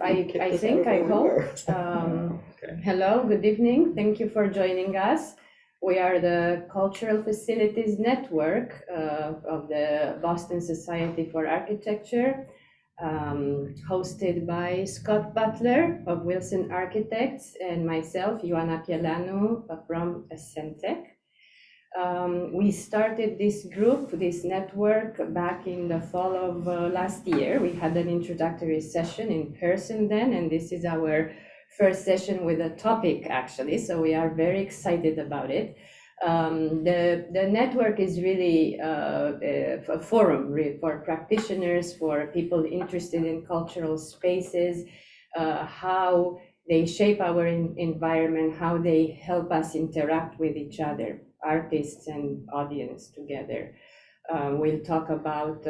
I hope. Okay. Hello, good evening. Thank you for joining us. We are the Cultural Facilities Network of the Boston Society for Architecture, hosted by Scott Butler of Wilson Architects and myself, Ioana Pielanu from Ascentec. We started this group, this network, back in the fall of last year. We had an introductory session in person then, and this is our first session with a topic, actually, so we are very excited about it. The network is really a forum for practitioners, for people interested in cultural spaces, how they shape our environment, how they help us interact with each other, artists and audience together. We'll talk about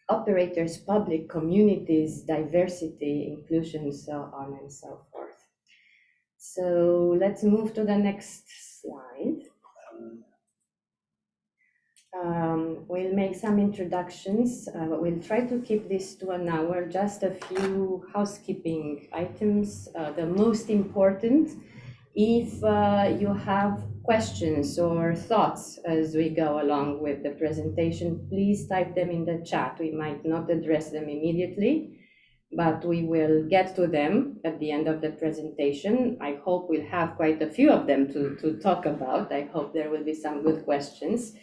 operators, public communities, diversity, inclusion, so on and so forth. So let's move to the next slide. We'll make some introductions. We'll try to keep this to an hour. Just a few housekeeping items. The most important, if you have questions or thoughts as we go along with the presentation, please type them in the chat. We might not address them immediately, but we will get to them at the end of the presentation. I hope we'll have quite a few of them to talk about. I hope there will be some good questions.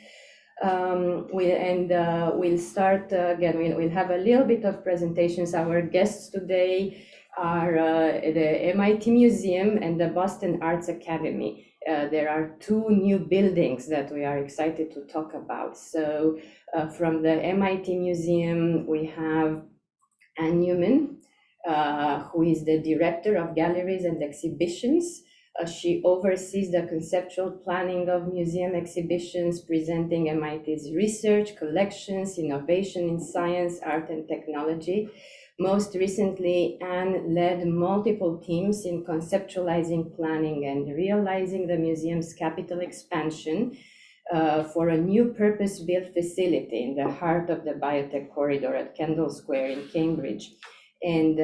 We'll start again. We'll have a little bit of presentations. Our guests today are the MIT Museum and the Boston Arts Academy. There are two new buildings that we are excited to talk about. So from the MIT Museum, we have Anne Newman, who is the Director of Galleries and Exhibitions. She oversees the conceptual planning of museum exhibitions, presenting MIT's research, collections, innovation in science, art, and technology. Most recently, Anne led multiple teams in conceptualizing, planning, and realizing the museum's capital expansion for a new purpose-built facility in the heart of the biotech corridor at Kendall Square in Cambridge. And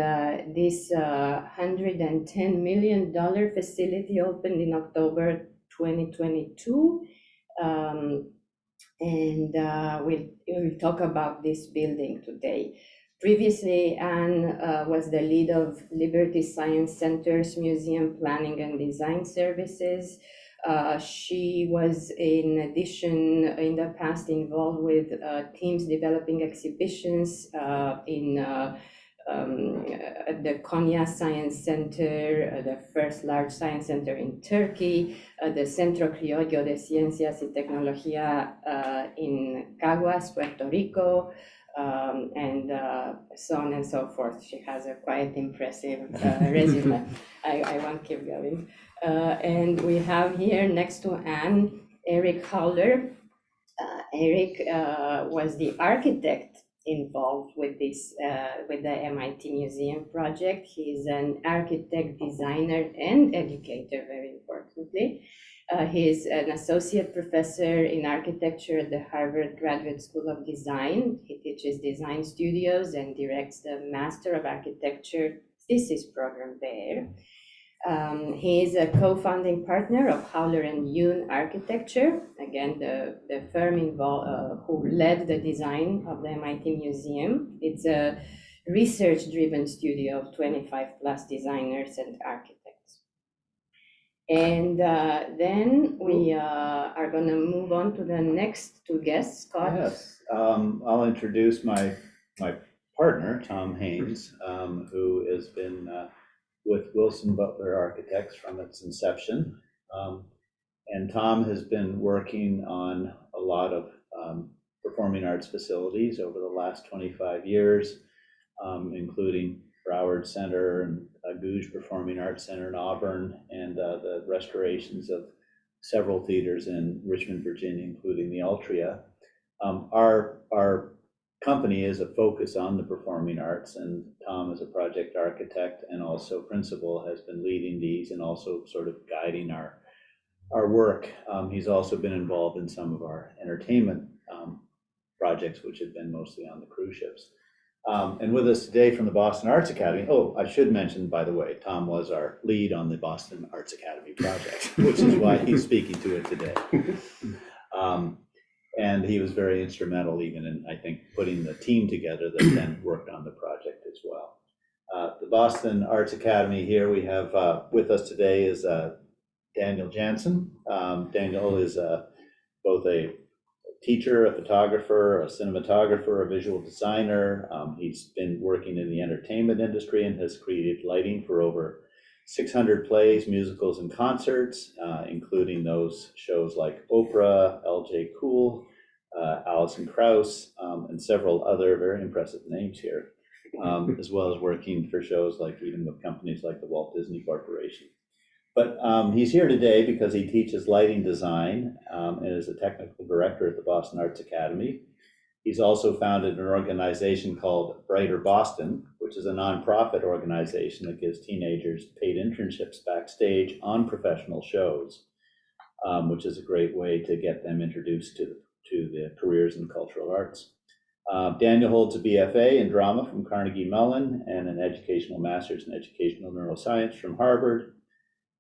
this $110 million facility opened in October 2022. We'll talk about this building today. Previously, Anne was the lead of Liberty Science Center's Museum Planning and Design Services. She was, in addition, in the past involved with teams developing exhibitions at the Konya Science Center, the first large science center in Turkey, the Centro Criollo de Ciencias y Tecnología in Caguas, Puerto Rico, and so on and so forth. She has a quite impressive resume. I won't keep going. And we have here next to Anne, Eric Howler. Eric was the architect involved with this, with the MIT Museum project. He's an architect, designer, and educator, very importantly. He's an associate professor in architecture at the Harvard Graduate School of Design. He teaches design studios and directs the Master of Architecture thesis program there. He is a co-founding partner of Howler and Yoon Architecture, again, the firm involved, who led the design of the MIT Museum. It's a research-driven studio of 25 plus designers and architects. And then we are going to move on to the next two guests. Scott? Yes, I'll introduce my partner, Tom Haynes, who has been with Wilson Butler Architects from its inception. And Tom has been working on a lot of performing arts facilities over the last 25 years, including Broward Center and Gouge Performing Arts Center in Auburn, and the restorations of several theaters in Richmond, Virginia, including the Altria. Our company is a focus on the performing arts, and Tom, as a project architect and also principal, has been leading these and also sort of guiding our work. He's also been involved in some of our entertainment projects, which have been mostly on the cruise ships. And with us today from the Boston Arts Academy, oh, I should mention, by the way, Tom was our lead on the Boston Arts Academy project, which is why he's speaking to it today. And he was very instrumental even in, I think, putting the team together that then worked on the project as well. The Boston Arts Academy here we have with us today is Daniel Jansen. Daniel is both a teacher, a photographer, a cinematographer, a visual designer. He's been working in the entertainment industry and has created lighting for over 600 plays, musicals, and concerts, including those shows like Oprah, L.J. Cool, Alison Krauss, and several other very impressive names here, as well as working for shows like even with companies like the Walt Disney Corporation. But he's here today because he teaches lighting design and is a technical director at the Boston Arts Academy. He's also founded an organization called Brighter Boston, which is a nonprofit organization that gives teenagers paid internships backstage on professional shows, which is a great way to get them introduced to the careers in cultural arts. Daniel holds a BFA in drama from Carnegie Mellon and an educational master's in educational neuroscience from Harvard.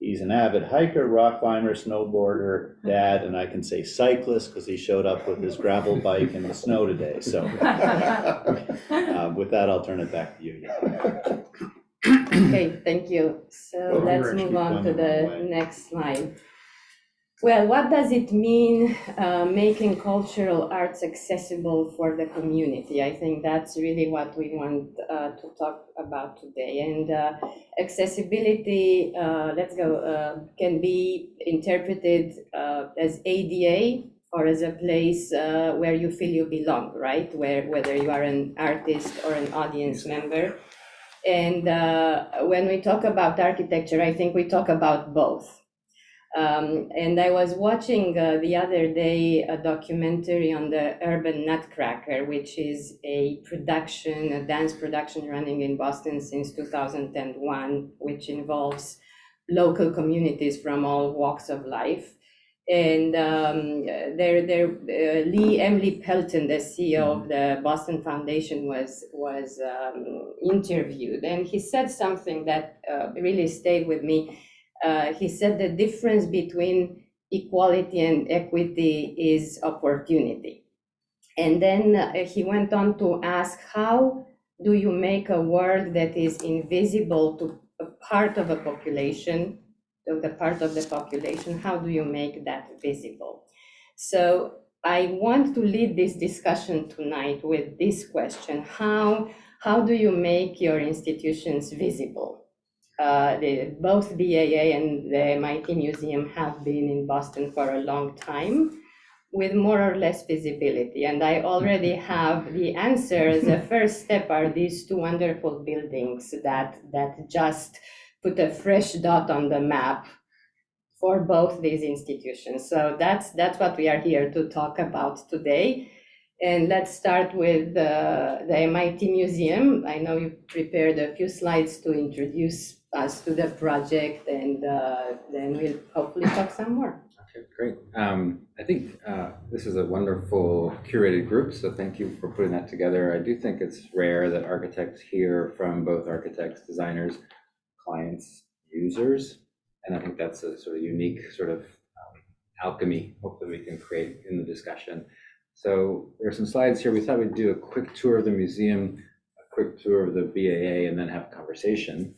He's an avid hiker, rock climber, snowboarder, dad, and I can say cyclist because he showed up with his gravel bike in the snow today. So with that, I'll turn it back to you. Okay, thank you. So let's move on to the next slide. Well, what does it mean making cultural arts accessible for the community? I think that's really what we want to talk about today. And accessibility, can be interpreted as ADA or as a place where you feel you belong, right? Whether you are an artist or an audience member. And when we talk about architecture, I think we talk about both. And I was watching the other day a documentary on the Urban Nutcracker, which is a dance production running in Boston since 2001, which involves local communities from all walks of life. And Emily Pelton, the CEO of the Boston Foundation, was interviewed, and he said something that really stayed with me. He said the difference between equality and equity is opportunity. And then he went on to ask, how do you make a world that is invisible to a part of a population, to the part of the population, how do you make that visible? So I want to lead this discussion tonight with this question: how do you make your institutions visible? Both BAA and the MIT Museum have been in Boston for a long time with more or less visibility. And I already have the answer. The first step are these two wonderful buildings that just put a fresh dot on the map for both these institutions. So that's what we are here to talk about today. And let's start with the MIT Museum. I know you prepared a few slides to introduce us to the project, and then we'll hopefully talk some more. Okay, great. I think this is a wonderful curated group, so thank you for putting that together. I do think it's rare that architects hear from both architects, designers, clients, users, and I think that's a sort of unique sort of alchemy, hopefully we can create in the discussion. So there are some slides here. We thought we'd do a quick tour of the museum, a quick tour of the BAA, and then have a conversation.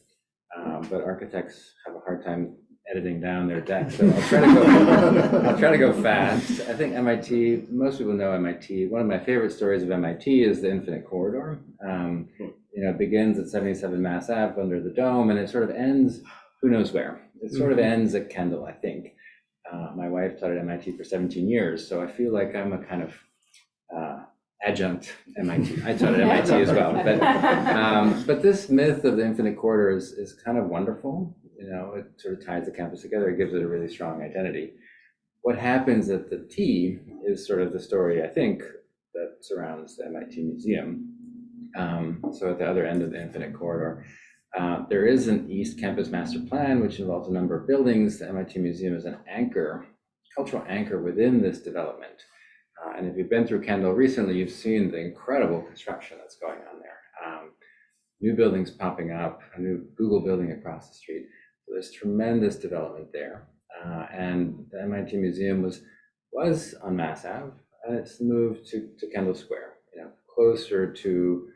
But architects have a hard time editing down their deck, so I'll try to go fast. I think MIT, most people know MIT. One of my favorite stories of MIT is the Infinite Corridor. It begins at 77 Mass Ave under the dome, and it sort of ends, who knows where. It sort of ends at Kendall, I think. My wife taught at MIT for 17 years, so I feel like I'm a kind of adjunct MIT. I taught at MIT as well, but this myth of the Infinite Corridor is kind of wonderful. It sort of ties the campus together. It gives it a really strong identity. What happens at the T is sort of the story, I think, that surrounds the MIT Museum. So at the other end of the Infinite Corridor, there is an East Campus Master Plan, which involves a number of buildings. The MIT Museum is an anchor, cultural anchor within this development. And if you've been through Kendall recently, you've seen the incredible construction that's going on there. new buildings popping up, a new Google building across the street. So there's tremendous development there. And the MIT Museum was on Mass Ave, and it's moved to Kendall Square, closer to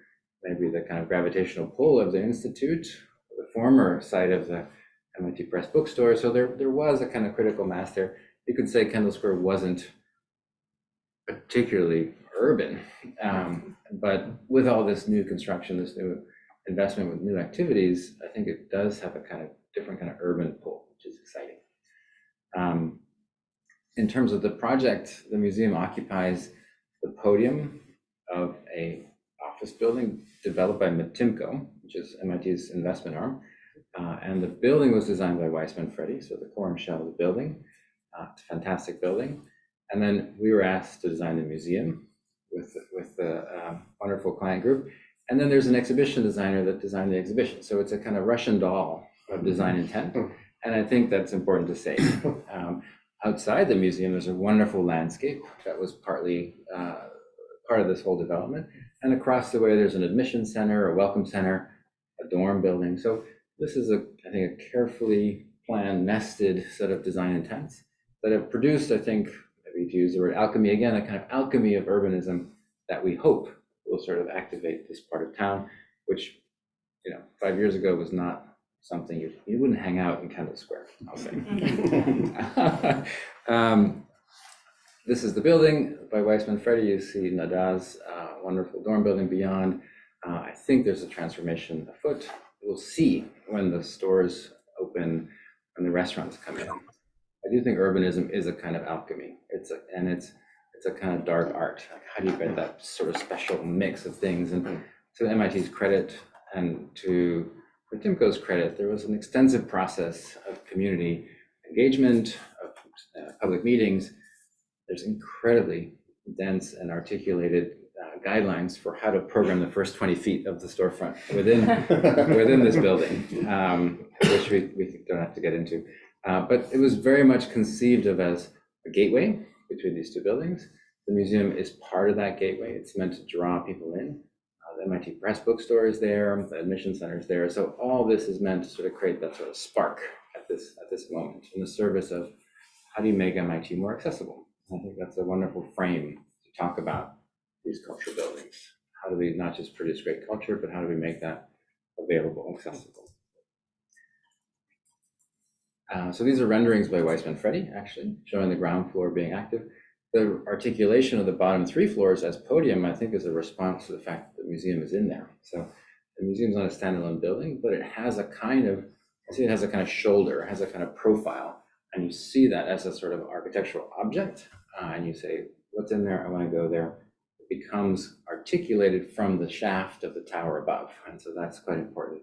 maybe the kind of gravitational pull of the Institute, the former site of the MIT Press bookstore. So there was a kind of critical mass there. You could say Kendall Square wasn't particularly urban, but with all this new construction, this new investment with new activities, I think it does have a kind of different kind of urban pull, which is exciting. In terms of the project, the museum occupies the podium of a office building developed by Matimco, which is MIT's investment arm. And the building was designed by Weissman Freddy, so the core and shell of the building. It's a fantastic building. And then we were asked to design the museum with the wonderful client group. And then there's an exhibition designer that designed the exhibition. So it's a kind of Russian doll of design intent. And I think that's important to say. Outside the museum, there's a wonderful landscape that was partly part of this whole development. And across the way, there's an admission center, a welcome center, a dorm building. So this is, I think, a carefully planned, nested set of design intents that have produced, I think, maybe to use the word alchemy again, a kind of alchemy of urbanism that we hope will sort of activate this part of town, which, 5 years ago was not something you wouldn't hang out in Kendall Square, I'll say. This is the building by Weissman Freddy. You see Nada's wonderful dorm building beyond. I think there's a transformation afoot. We'll see when the stores open and the restaurants come in. I do think urbanism is a kind of alchemy. It's a kind of dark art. Like, how do you get that sort of special mix of things? And to MIT's credit and to Matimco's credit, there was an extensive process of community engagement, of public meetings. There's incredibly dense and articulated guidelines for how to program the first 20 feet of the storefront within this building, which we don't have to get into. But it was very much conceived of as a gateway between these two buildings. The museum is part of that gateway. It's meant to draw people in. The MIT Press bookstore is there, the admission center is there. So all this is meant to sort of create that sort of spark at this moment in the service of how do you make MIT more accessible? I think that's a wonderful frame to talk about these cultural buildings. How do we not just produce great culture, but how do we make that available, accessible? So these are renderings by Weissman Freddy, actually, showing the ground floor being active. The articulation of the bottom 3 floors as podium, I think, is a response to the fact that the museum is in there. So the museum's not a standalone building, but it has a kind of, it has a kind of shoulder, it has a kind of profile, and you see that as a sort of architectural object, and you say, what's in there? I want to go there. It becomes articulated from the shaft of the tower above, and so that's quite important.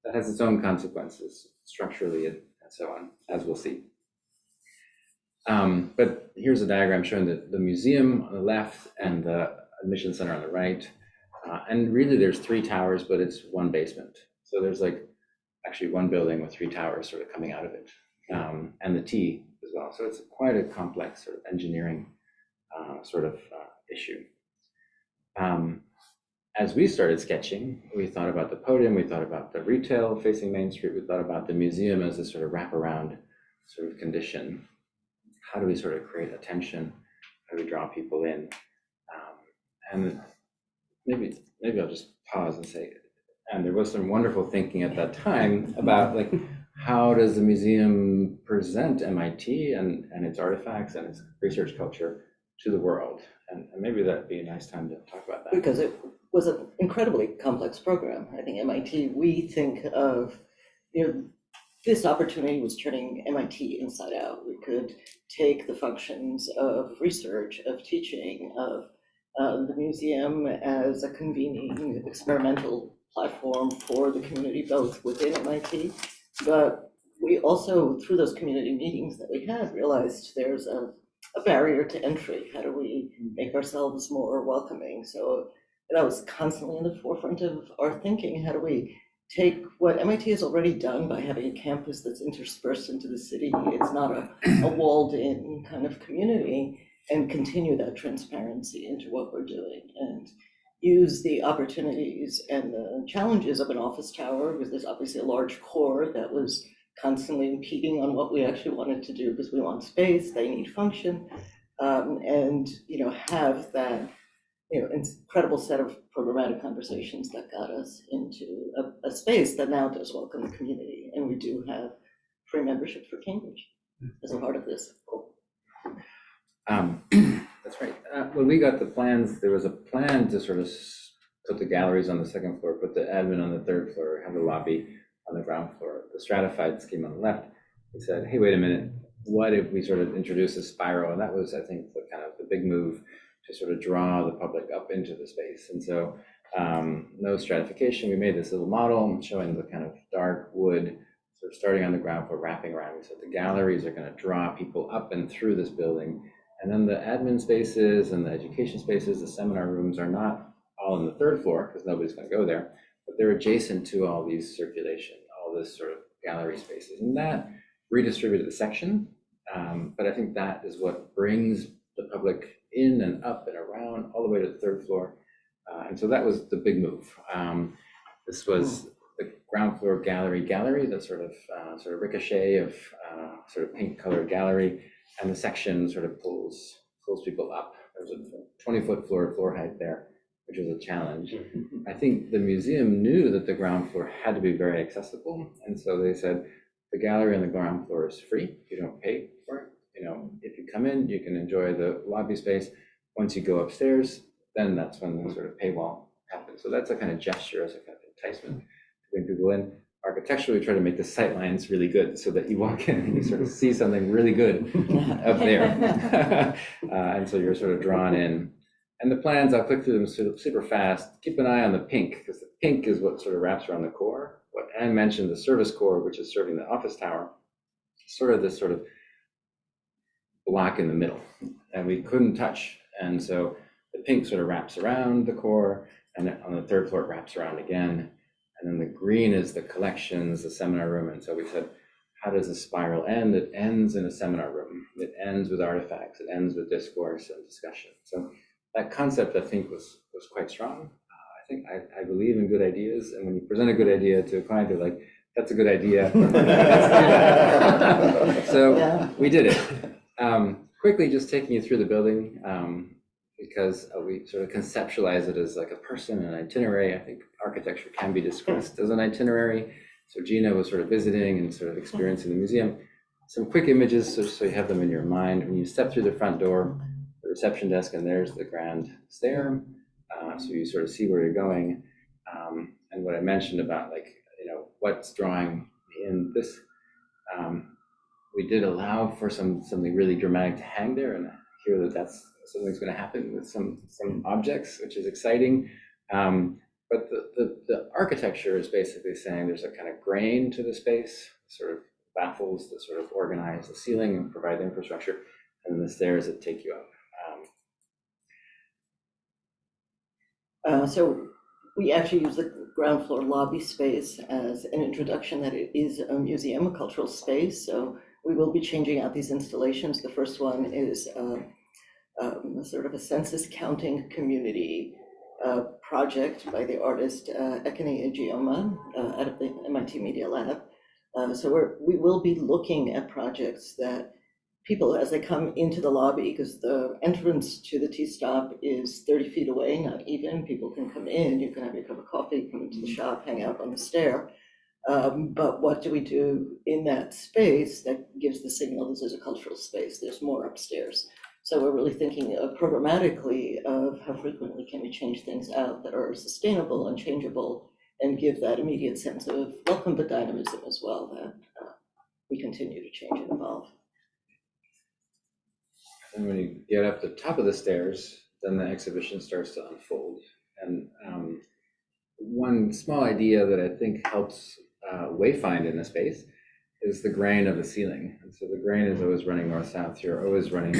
That has its own consequences structurally and so on, as we'll see. But here's a diagram showing the museum on the left and the admission center on the right. And really there's 3 towers, but it's 1 basement. So there's like actually 1 building with 3 towers sort of coming out of it, and the T as well. So it's quite a complex sort of engineering issue. As we started sketching, we thought about the podium, we thought about the retail facing Main Street, we thought about the museum as a sort of wraparound sort of condition. How do we sort of create attention? How do we draw people in? And maybe I'll just pause and say, and there was some wonderful thinking at that time about like, how does the museum present MIT and its artifacts and its research culture to the world? And maybe that'd be a nice time to talk about that. Because it was an incredibly complex program. I think MIT, we think of, this opportunity was turning MIT inside out. We could take the functions of research, of teaching, of the museum as a convening experimental platform for the community, both within MIT, but we also, through those community meetings that we had, realized there's a barrier to entry. How do we make ourselves more welcoming? So that was constantly in the forefront of our thinking. How do we take what MIT has already done by having a campus that's interspersed into the city? It's not a walled in kind of community, and continue that transparency into what we're doing. And use the opportunities and the challenges of an office tower, because there's obviously a large core that was constantly impeding on what we actually wanted to do, because we want space, they need function, and, have that, incredible set of programmatic conversations that got us into a space that now does welcome the community. And we do have free membership for Cambridge as a part of this. That's right. When we got the plans, there was a plan to sort of put the galleries on the second floor, put the admin on the third floor, have the lobby on the ground floor. The stratified scheme on the left, we said, hey, wait a minute, what if we sort of introduce a spiral? And that was, I think, the kind of the big move to sort of draw the public up into the space. And so no stratification. We made this little model showing the kind of dark wood, sort of starting on the ground floor, wrapping around. We said the galleries are going to draw people up and through this building. And then the admin spaces and the education spaces, the seminar rooms are not all on the third floor because nobody's going to go there, but they're adjacent to all these circulation, all this sort of gallery spaces. And that redistributed the section. But I think that is what brings the public in and up and around all the way to the third floor. And so that was the big move. This was the ground floor gallery, that sort of ricochet of sort of pink colored gallery. And the section sort of pulls people up. There's a 20-foot floor height there, which was a challenge. I think the museum knew that the ground floor had to be very accessible. And so they said, the gallery on the ground floor is free. You don't pay for it. If you come in, you can enjoy the lobby space. Once you go upstairs, then that's when the sort of paywall happens. So that's a kind of gesture as a kind of enticement to bring people in. Architecturally, we try to make the sight lines really good so that you walk in and you sort of see something really good up there. And so you're sort of drawn in. And the plans, I'll click through them super fast. Keep an eye on the pink, because the pink is what sort of wraps around the core. What Anne mentioned, the service core, which is serving the office tower, sort of this sort of block in the middle, and we couldn't touch. And so the pink sort of wraps around the core, and then on the third floor it wraps around again. And then the green is the collections, the seminar room. And so we said, how does the spiral end? It ends in a seminar room. It ends with artifacts. It ends with discourse and discussion. So that concept, I think, was quite strong. I believe in good ideas. And when you present a good idea to a client, they're like, that's a good idea. So we did it. Quickly, just taking you through the building, because we sort of conceptualize it as like a person, an itinerary. I think architecture can be discussed as an itinerary. So Gina was sort of visiting and sort of experiencing the museum. Some quick images so you have them in your mind. When you step through the front door, the reception desk, and there's the grand stair. So you sort of see where you're going. And what I mentioned about what's drawing in this, we did allow for something really dramatic to hang there, and I hear that's something's going to happen with some objects, which is exciting. But the architecture is basically saying there's a kind of grain to the space, sort of baffles that sort of organize the ceiling and provide the infrastructure, and then the stairs that take you up. So we actually use the ground floor lobby space as an introduction that it is a museum, a cultural space. So we will be changing out these installations. The first one is sort of a census counting community project by the artist Ekene Ijeoma out of the MIT Media Lab. So we will be looking at projects that people, as they come into the lobby, because the entrance to the T-stop is 30 feet away, not even. People can come in, you can have your cup of coffee, come into the shop, hang out on the stair. But what do we do in that space that gives the signal this is a cultural space? There's more upstairs. So we're really thinking programmatically of how frequently can we change things out that are sustainable and changeable, and give that immediate sense of welcome but dynamism as well, that we continue to change and evolve. And when you get up the top of the stairs, then the exhibition starts to unfold. And one small idea that I think helps wayfind in the space is the grain of the ceiling. And so the grain is always running north-south. You're always running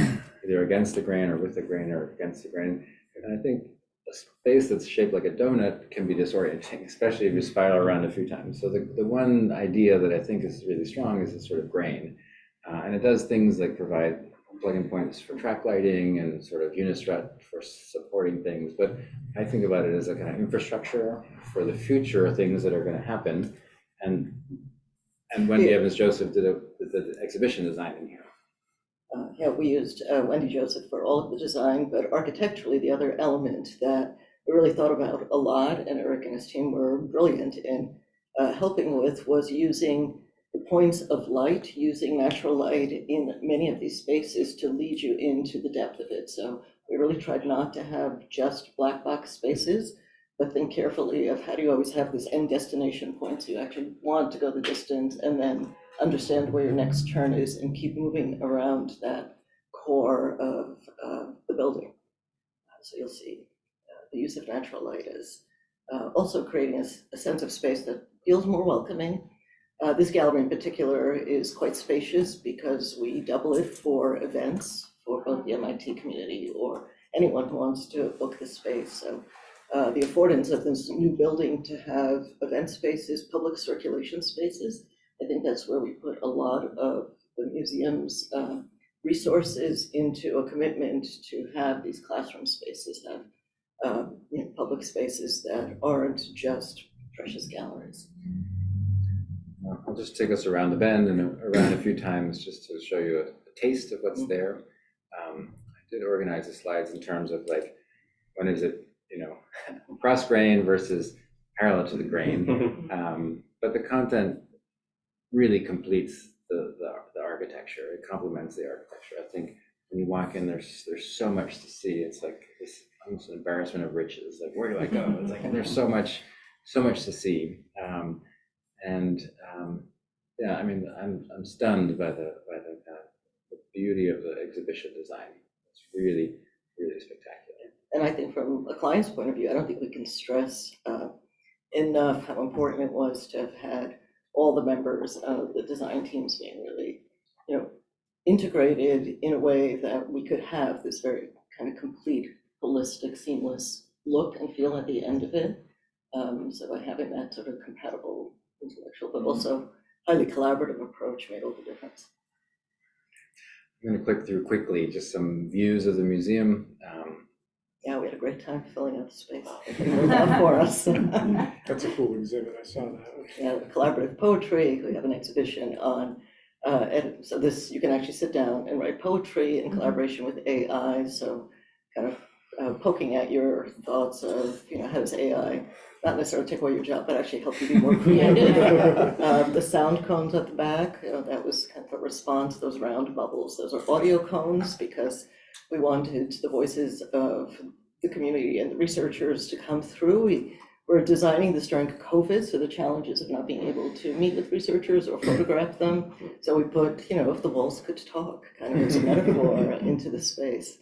either against the grain or with the grain or against the grain. And I think a space that's shaped like a donut can be disorienting, especially if you spiral around a few times. So the one idea that I think is really strong is this sort of grain. And it does things like provide plug-in points for track lighting and sort of Unistrut for supporting things. But I think about it as a kind of infrastructure for the future, things that are going to happen. And Wendy Evans Joseph did the exhibition design in here. Yeah, we used Wendy Joseph for all of the design, but architecturally, the other element that we really thought about a lot, and Eric and his team were brilliant in helping with, was using the points of light, using natural light in many of these spaces to lead you into the depth of it. So we really tried not to have just black box spaces, but think carefully of how do you always have this end destination point, so you actually want to go the distance and then understand where your next turn is and keep moving around that core of the building. So you'll see the use of natural light is also creating a sense of space that feels more welcoming. This gallery in particular is quite spacious because we double it for events for both the MIT community or anyone who wants to book the space. So the affordance of this new building to have event spaces, public circulation spaces, I think that's where we put a lot of the museum's resources into a commitment to have these classroom spaces, have public spaces that aren't just precious galleries. I'll just take us around the bend and around a few times just to show you a taste of what's there. I did organize the slides in terms of like, when is it, cross grain versus parallel to the grain. But the content really completes the architecture. It complements the architecture. I think when you walk in, there's so much to see. It's like this almost an embarrassment of riches. Like, where do I go? It's like there's so much to see. Yeah, I mean, I'm stunned by the beauty of the exhibition design. It's really, really spectacular. And I think from a client's point of view, I don't think we can stress enough how important it was to have had all the members of the design teams being really, integrated in a way that we could have this very kind of complete, holistic, seamless look and feel at the end of it. So by having that sort of compatible intellectual, but also highly collaborative approach made all the difference. I'm going to click through quickly just some views of the museum. Yeah, we had a great time filling out the space. It worked out for us. That's a cool exhibit, I saw that. Yeah, collaborative poetry, we have an exhibition on, and so this, you can actually sit down and write poetry in collaboration with AI, so kind of poking at your thoughts of, how does AI not necessarily take away your job, but actually help you be more creative. The sound cones at the back, that was kind of a response, those round bubbles, those are audio cones because we wanted the voices of the community and the researchers to come through. We're designing this during COVID, so the challenges of not being able to meet with researchers or photograph them. So we put, if the walls could talk, kind of as a metaphor into the space.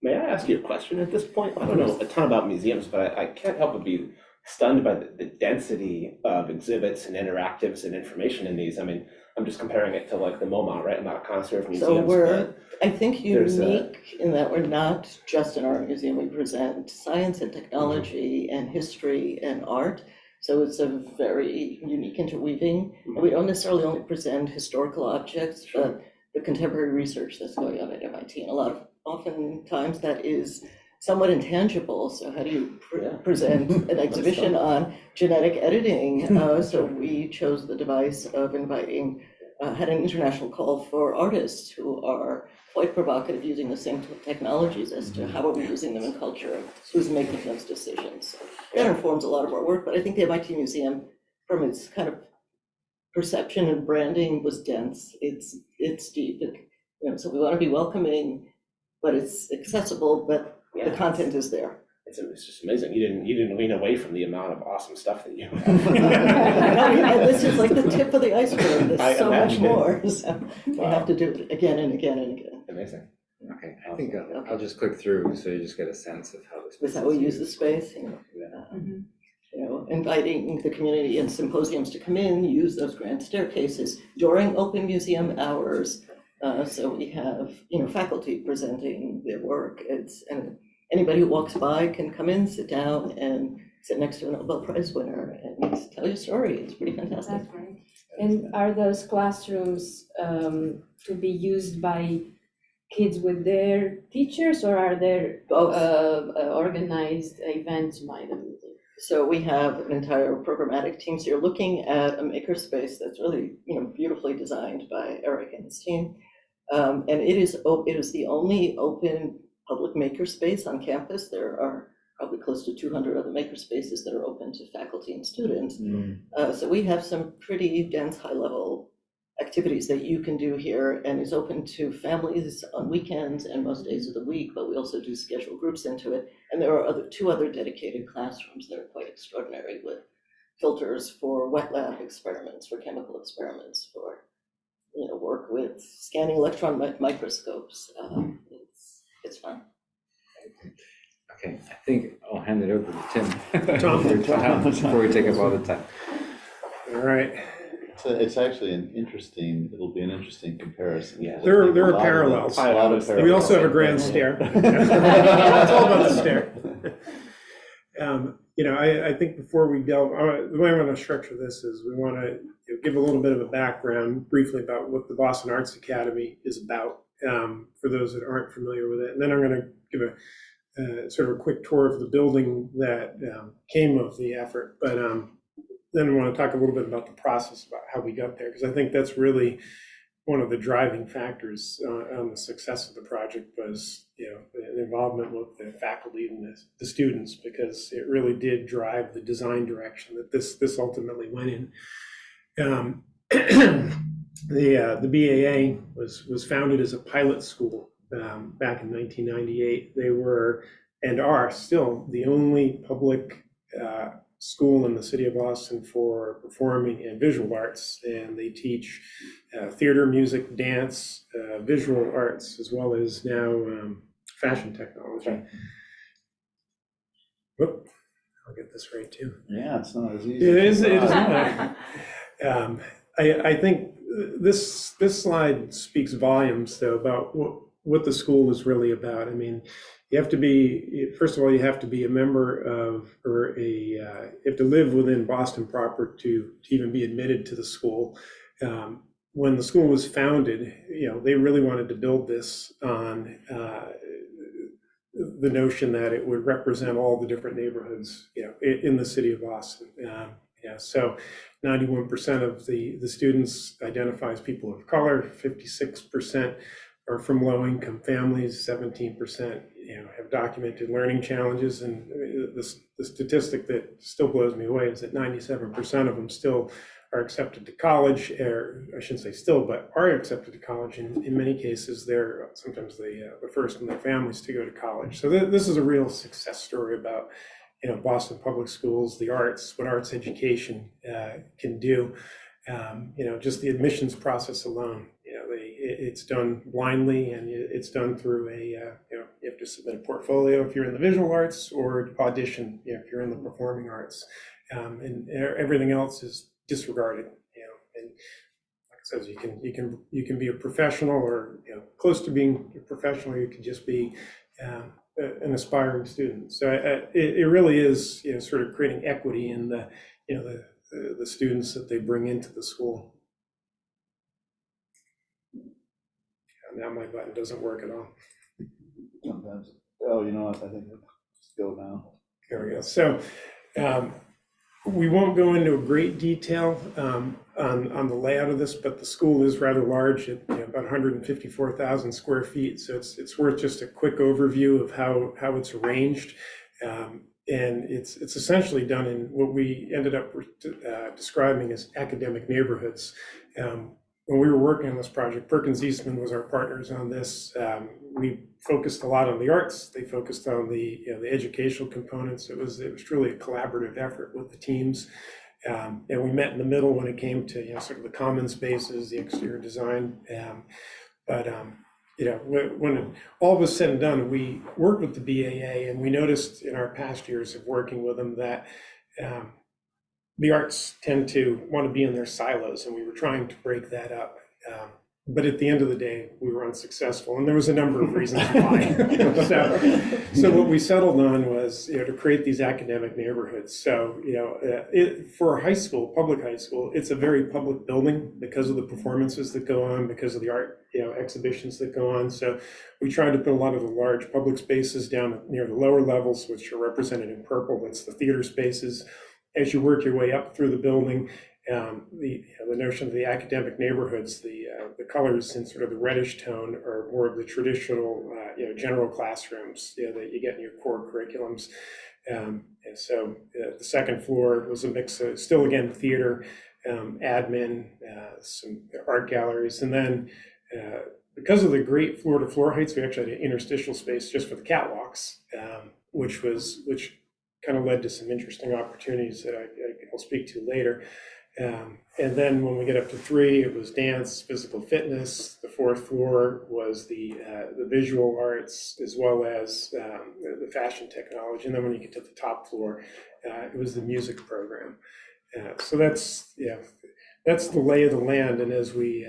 May I ask you a question at this point? I don't know a ton about museums, but I can't help but be stunned by the density of exhibits and interactives and information in these. I mean, I'm just comparing it to like the MoMA, right? I'm not a connoisseur of museums. So we're, but I think, there's unique in that we're not just an art museum. We present science and technology and history and art. So it's a very unique interweaving. And we don't necessarily only present historical objects, but the contemporary research that's going on at MIT. And oftentimes that is somewhat intangible. So how do you present an exhibition on genetic editing? So we chose the device of inviting, had an international call for artists who are quite provocative, using the same technologies as to how are we using them in culture, who's making those decisions. So that informs a lot of our work, but I think the MIT Museum, from its kind of perception and branding, was dense. It's deep, so we want to be welcoming, but it's accessible, but the content is there. it's just amazing. You didn't lean away from the amount of awesome stuff that you No, this is like the tip of the iceberg. I There's so much imagine. more. So we Wow. have to do it again and again and again. Amazing. Okay, I think I'll just click through so you just get a sense of how this. That's how we use the space, inviting the community and symposiums to come in, use those grand staircases during open museum hours. So we have, faculty presenting their work. And anybody who walks by can come in, sit down, and sit next to a Nobel Prize winner and tell your story. It's pretty fantastic. That's right. And are those classrooms to be used by kids with their teachers, or are there Both. organized events by the museum? So we have an entire programmatic team. So you're looking at a makerspace that's really, beautifully designed by Eric and his team. And it is the only open public makerspace on campus. There are probably close to 200 other makerspaces that are open to faculty and students. So we have some pretty dense, high-level activities that you can do here, and it's open to families on weekends and most days of the week, but we also do schedule groups into it. And there are two other dedicated classrooms that are quite extraordinary, with filters for wet lab experiments, for chemical experiments, for work with scanning electron microscopes. It's fun. Okay, I think I'll hand it over to Tim. Tom. Before we take up all the time. All right, So it's actually it'll be an interesting comparison. Yeah. because I think There are a lot of the- parallels. a lot of we also have a grand parallels. stair. It's all about the stair. I think before we delve, the way I want to structure this is we want to give a little bit of a background briefly about what the Boston Arts Academy is about, for those that aren't familiar with it. And then I'm going to give a sort of a quick tour of the building that came of the effort. But then I want to talk a little bit about the process, about how we got there, because I think that's really one of the driving factors on the success of the project was, the involvement with the faculty and the students, because it really did drive the design direction that this ultimately went in. The BAA was founded as a pilot school back in 1998. They were and are still the only public school in the city of Boston for performing and visual arts, and they teach theater, music, dance, visual arts, as well as now fashion technology. Whoop, I'll get this right too. Yeah, it's not as easy. It as is. you It is thought. not. I think this slide speaks volumes, though, about what the school is really about. I mean, you have to be, first of all, you have to be a member of, you have to live within Boston proper to even be admitted to the school. When the school was founded, they really wanted to build this on the notion that it would represent all the different neighborhoods, in the city of Boston. So 91% of the students identify as people of color, 56% are from low-income families, 17% have documented learning challenges, and the statistic that still blows me away is that 97% of them still are accepted to college, or I shouldn't say still, but are accepted to college. In many cases, they're sometimes the first in their families to go to college. So this is a real success story about Boston Public Schools, the arts, what arts education can do. Just the admissions process alone, it's done blindly, and it's done through you have to submit a portfolio if you're in the visual arts, or audition if you're in the performing arts, and everything else is disregarded. And like I said, you can be a professional, or close to being a professional. You can just be an aspiring student. So it really is sort of creating equity in the students that they bring into the school. Now my button doesn't work at all. Sometimes. Oh, you know what? I think it's go now. There we go. So we won't go into a great detail on the layout of this, but the school is rather large at about 154,000 square feet. So it's worth just a quick overview of how it's arranged. And it's essentially done in what we ended up describing as academic neighborhoods. When we were working on this project, Perkins Eastman was our partners on this. We focused a lot on the arts. They focused on the educational components. It was truly a collaborative effort with the teams. And we met in the middle when it came to sort of the common spaces, the exterior design. When all was said and done, we worked with the BAA, and we noticed in our past years of working with them that the arts tend to want to be in their silos, and we were trying to break that up. But at the end of the day, we were unsuccessful, and there was a number of reasons why. So what we settled on was, to create these academic neighborhoods. So, for a high school, public high school, it's a very public building because of the performances that go on, because of the art, exhibitions that go on. So we tried to put a lot of the large public spaces down near the lower levels, which are represented in purple. That's the theater spaces. As you work your way up through the building, the notion of the academic neighborhoods, the colors in sort of the reddish tone are more of the traditional, general classrooms, that you get in your core curriculums. And so the second floor was a mix of, still again, theater, admin, some art galleries, and then because of the great floor-to-floor heights, we actually had an interstitial space just for the catwalks, which kind of led to some interesting opportunities that I'll speak to later. And then when we get up to 3, it was dance, physical fitness. The 4th floor was the visual arts, as well as the fashion technology. And then when you get to the top floor, it was the music program. So that's the lay of the land. And as we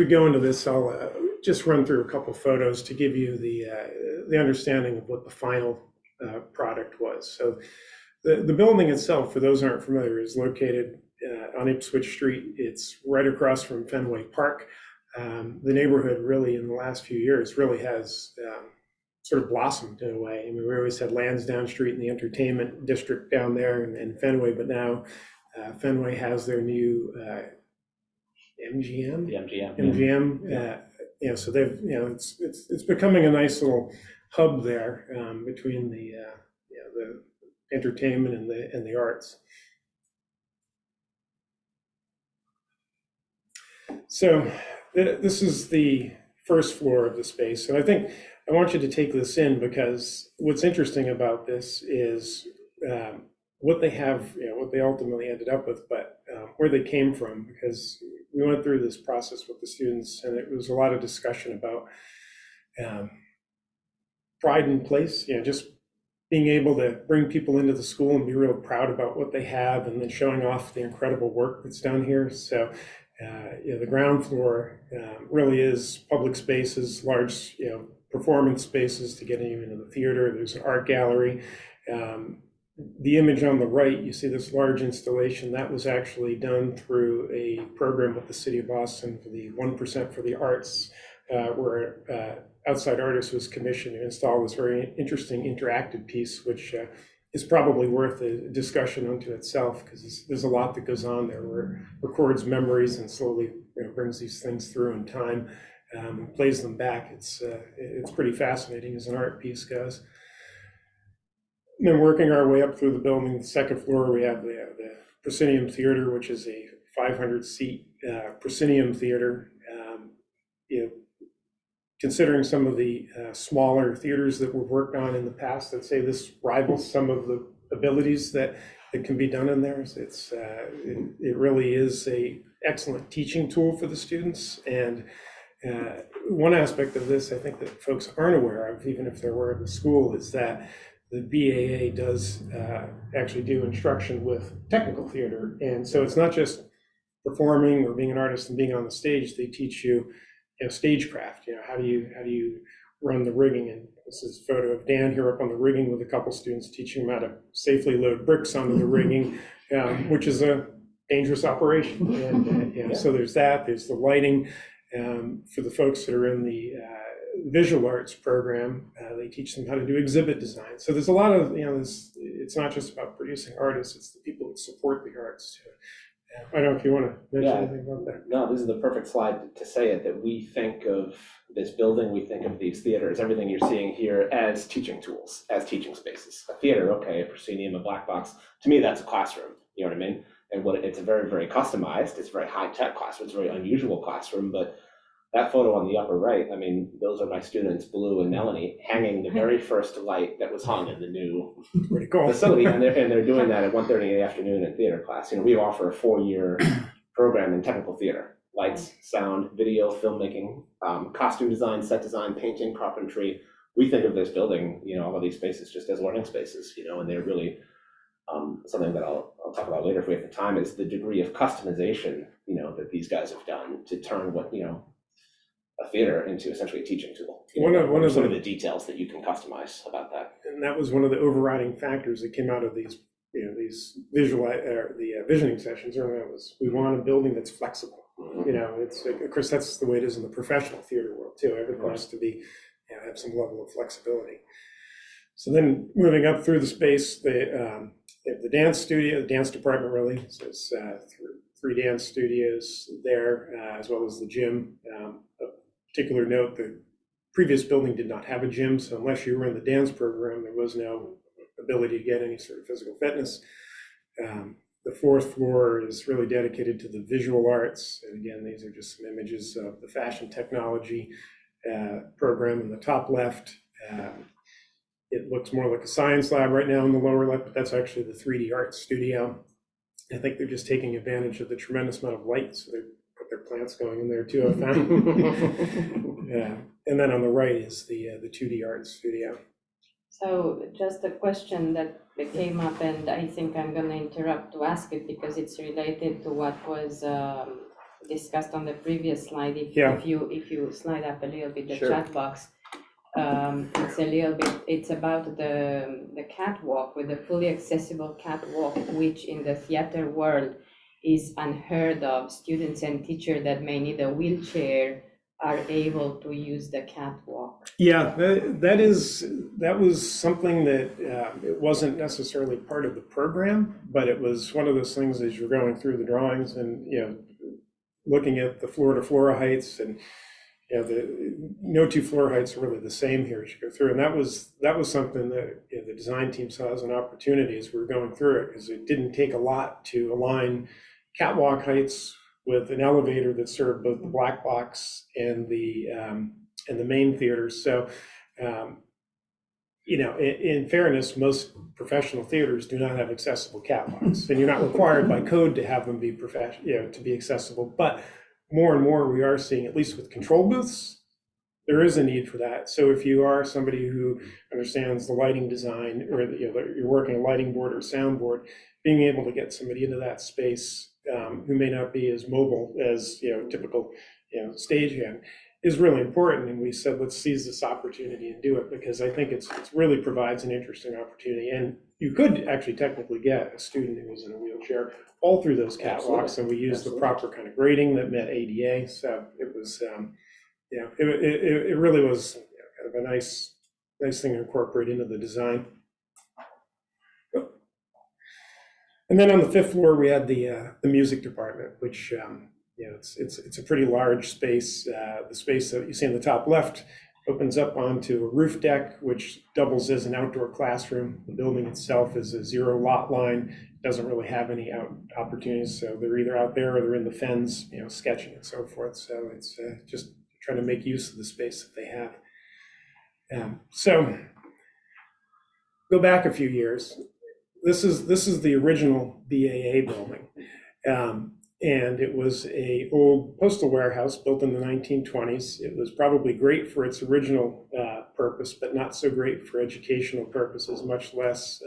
go into this, I'll just run through a couple photos to give you the understanding of what the final product was. So the building itself, for those who aren't familiar, is located on Ipswich Street. It's right across from Fenway Park. The neighborhood really, in the last few years, really has sort of blossomed in a way. I mean, we always had Lansdowne Street and the entertainment district down there and Fenway, but now Fenway has their new MGM. The MGM. MGM. So they've, it's becoming a nice little hub there between the entertainment and the arts. So this is the first floor of the space, and I think I want you to take this in because what's interesting about this is what they have, what they ultimately ended up with, but where they came from, because we went through this process with the students, and it was a lot of discussion about pride in place, just being able to bring people into the school and be real proud about what they have, and then showing off the incredible work that's done here. So, the ground floor really is public spaces, large, performance spaces to get you into the theater. There's an art gallery. The image on the right, you see this large installation that was actually done through a program with the City of Boston for the 1% for the Arts, where Outside Artist was commissioned to install this very interesting interactive piece, which is probably worth a discussion unto itself, because there's a lot that goes on there, where it records memories and slowly brings these things through in time and plays them back. It's pretty fascinating as an art piece goes. And then working our way up through the building, the second floor, we have the Proscenium Theater, which is a 500-seat proscenium theater. Considering some of the smaller theaters that we've worked on in the past, I'd say this rivals some of the abilities that can be done in there. It really is a excellent teaching tool for the students. And one aspect of this, I think, that folks aren't aware of, even if they're aware of the school, is that the BAA does actually do instruction with technical theater. And so it's not just performing or being an artist and being on the stage. They teach you stagecraft, how do you run the rigging. And this is a photo of Dan here up on the rigging with a couple students, teaching them how to safely load bricks onto the rigging, which is a dangerous operation. And so there's that. There's the lighting. For the folks that are in the visual arts program, they teach them how to do exhibit design. So there's a lot of, it's not just about producing artists, it's the people that support the arts too. I don't know if you want to mention anything about that. No, this is the perfect slide to say it, that we think of this building, we think of these theaters, everything you're seeing here as teaching tools, as teaching spaces. A theater, okay, a proscenium, a black box, to me that's a classroom, you know what I mean? And it's a very, very customized, it's a very high-tech classroom, it's a very unusual classroom, but that photo on the upper right, I mean, those are my students, Blue and Melanie, hanging the very first light that was hung in the new Pretty cool. facility, and they're doing that at 1:30 in the afternoon in theater class. We offer a 4-year program in technical theater: lights, sound, video, filmmaking, costume design, set design, painting, carpentry. We think of this building, all of these spaces just as learning spaces, and they're really something that I'll talk about later if we have the time, is the degree of customization, that these guys have done to turn what, a theater into essentially a teaching tool. One of some the- of the details that you can customize about that. And that was one of the overriding factors that came out of these, these visioning sessions earlier. Was we want a building that's flexible. It's of course that's the way it is in the professional theater world too. Everything has to be, have some level of flexibility. So then moving up through the space, they have the dance studio, the dance department really. So it's three dance studios there, as well as the gym. Of particular note, the previous building did not have a gym, so unless you were in the dance program, there was no ability to get any sort of physical fitness. The fourth floor is really dedicated to the visual arts. And again, these are just some images of the fashion technology program in the top left. It looks more like a science lab right now in the lower left, but that's actually the 3D art studio. I think they're just taking advantage of the tremendous amount of light, so they put their plants going in there too, I found. Yeah. And then on the right is the 2D art studio. So just a question that came up, and I think I'm going to interrupt to ask it because it's related to what was discussed on the previous slide. If you slide up a little bit the Sure. chat box, it's about the catwalk, with the fully accessible catwalk, which in the theater world is unheard of. Students and teachers that may need a wheelchair are able to use the catwalk. Yeah, that was something that it wasn't necessarily part of the program, but it was one of those things as you're going through the drawings and looking at the floor to floor heights, and no two floor heights are really the same here as you go through, and that was something that the design team saw as an opportunity as we were going through it, because it didn't take a lot to align catwalk heights with an elevator that served both the black box and the main theaters. So, in fairness, most professional theaters do not have accessible catwalks, and you're not required by code to have them be to be accessible. But more and more, we are seeing, at least with control booths, there is a need for that. So if you are somebody who understands the lighting design, or you're working a lighting board or sound board, being able to get somebody into that space who may not be as mobile as typical stagehand is really important. And we said, let's seize this opportunity and do it, because I think it really provides an interesting opportunity. And you could actually technically get a student who was in a wheelchair all through those catwalks, and we used the proper kind of grading that met ADA. So it was, it really was kind of a nice thing to incorporate into the design. And then on the fifth floor, we had the music department, which it's a pretty large space. The space that you see in the top left opens up onto a roof deck, which doubles as an outdoor classroom. The building itself is a zero lot line, doesn't really have any out opportunities, so they're either out there or they're in the fens, sketching and so forth. So it's just trying to make use of the space that they have. So go back a few years. This is the original BAA building, and it was a old postal warehouse built in the 1920s. It was probably great for its original purpose, but not so great for educational purposes, much less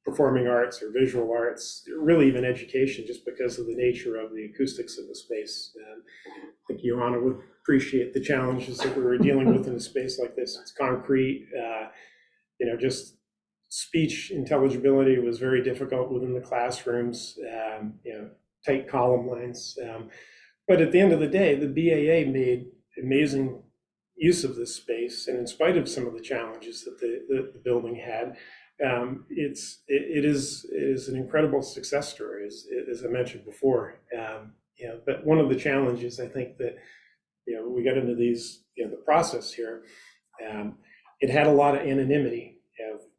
performing arts or visual arts, really even education, just because of the nature of the acoustics of the space. I think Johanna would appreciate the challenges that we were dealing with in a space like this. It's concrete, just speech intelligibility was very difficult within the classrooms, tight column lines. But at the end of the day, the BAA made amazing use of this space. And in spite of some of the challenges that the building had, it is an incredible success story, as I mentioned before. But one of the challenges, I think, that we got into these, the process here, it had a lot of anonymity.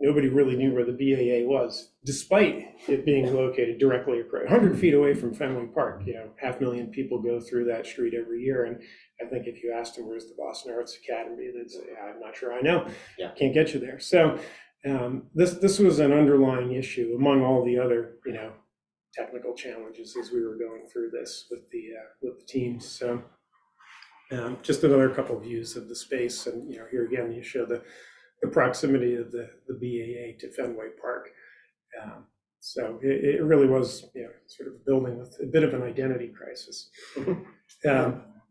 Nobody really knew where the BAA was, despite it being located directly across 100 feet away from Fenway Park. 500,000 people go through that street every year, and I think if you asked them where's the Boston Arts Academy, they'd say, I'm not sure I know. Yeah. Can't get you there. So this was an underlying issue among all the other technical challenges as we were going through this with the teams. So just another couple of views of the space, and here again you show the proximity of the BAA to Fenway Park. So it really was, sort of a building with a bit of an identity crisis.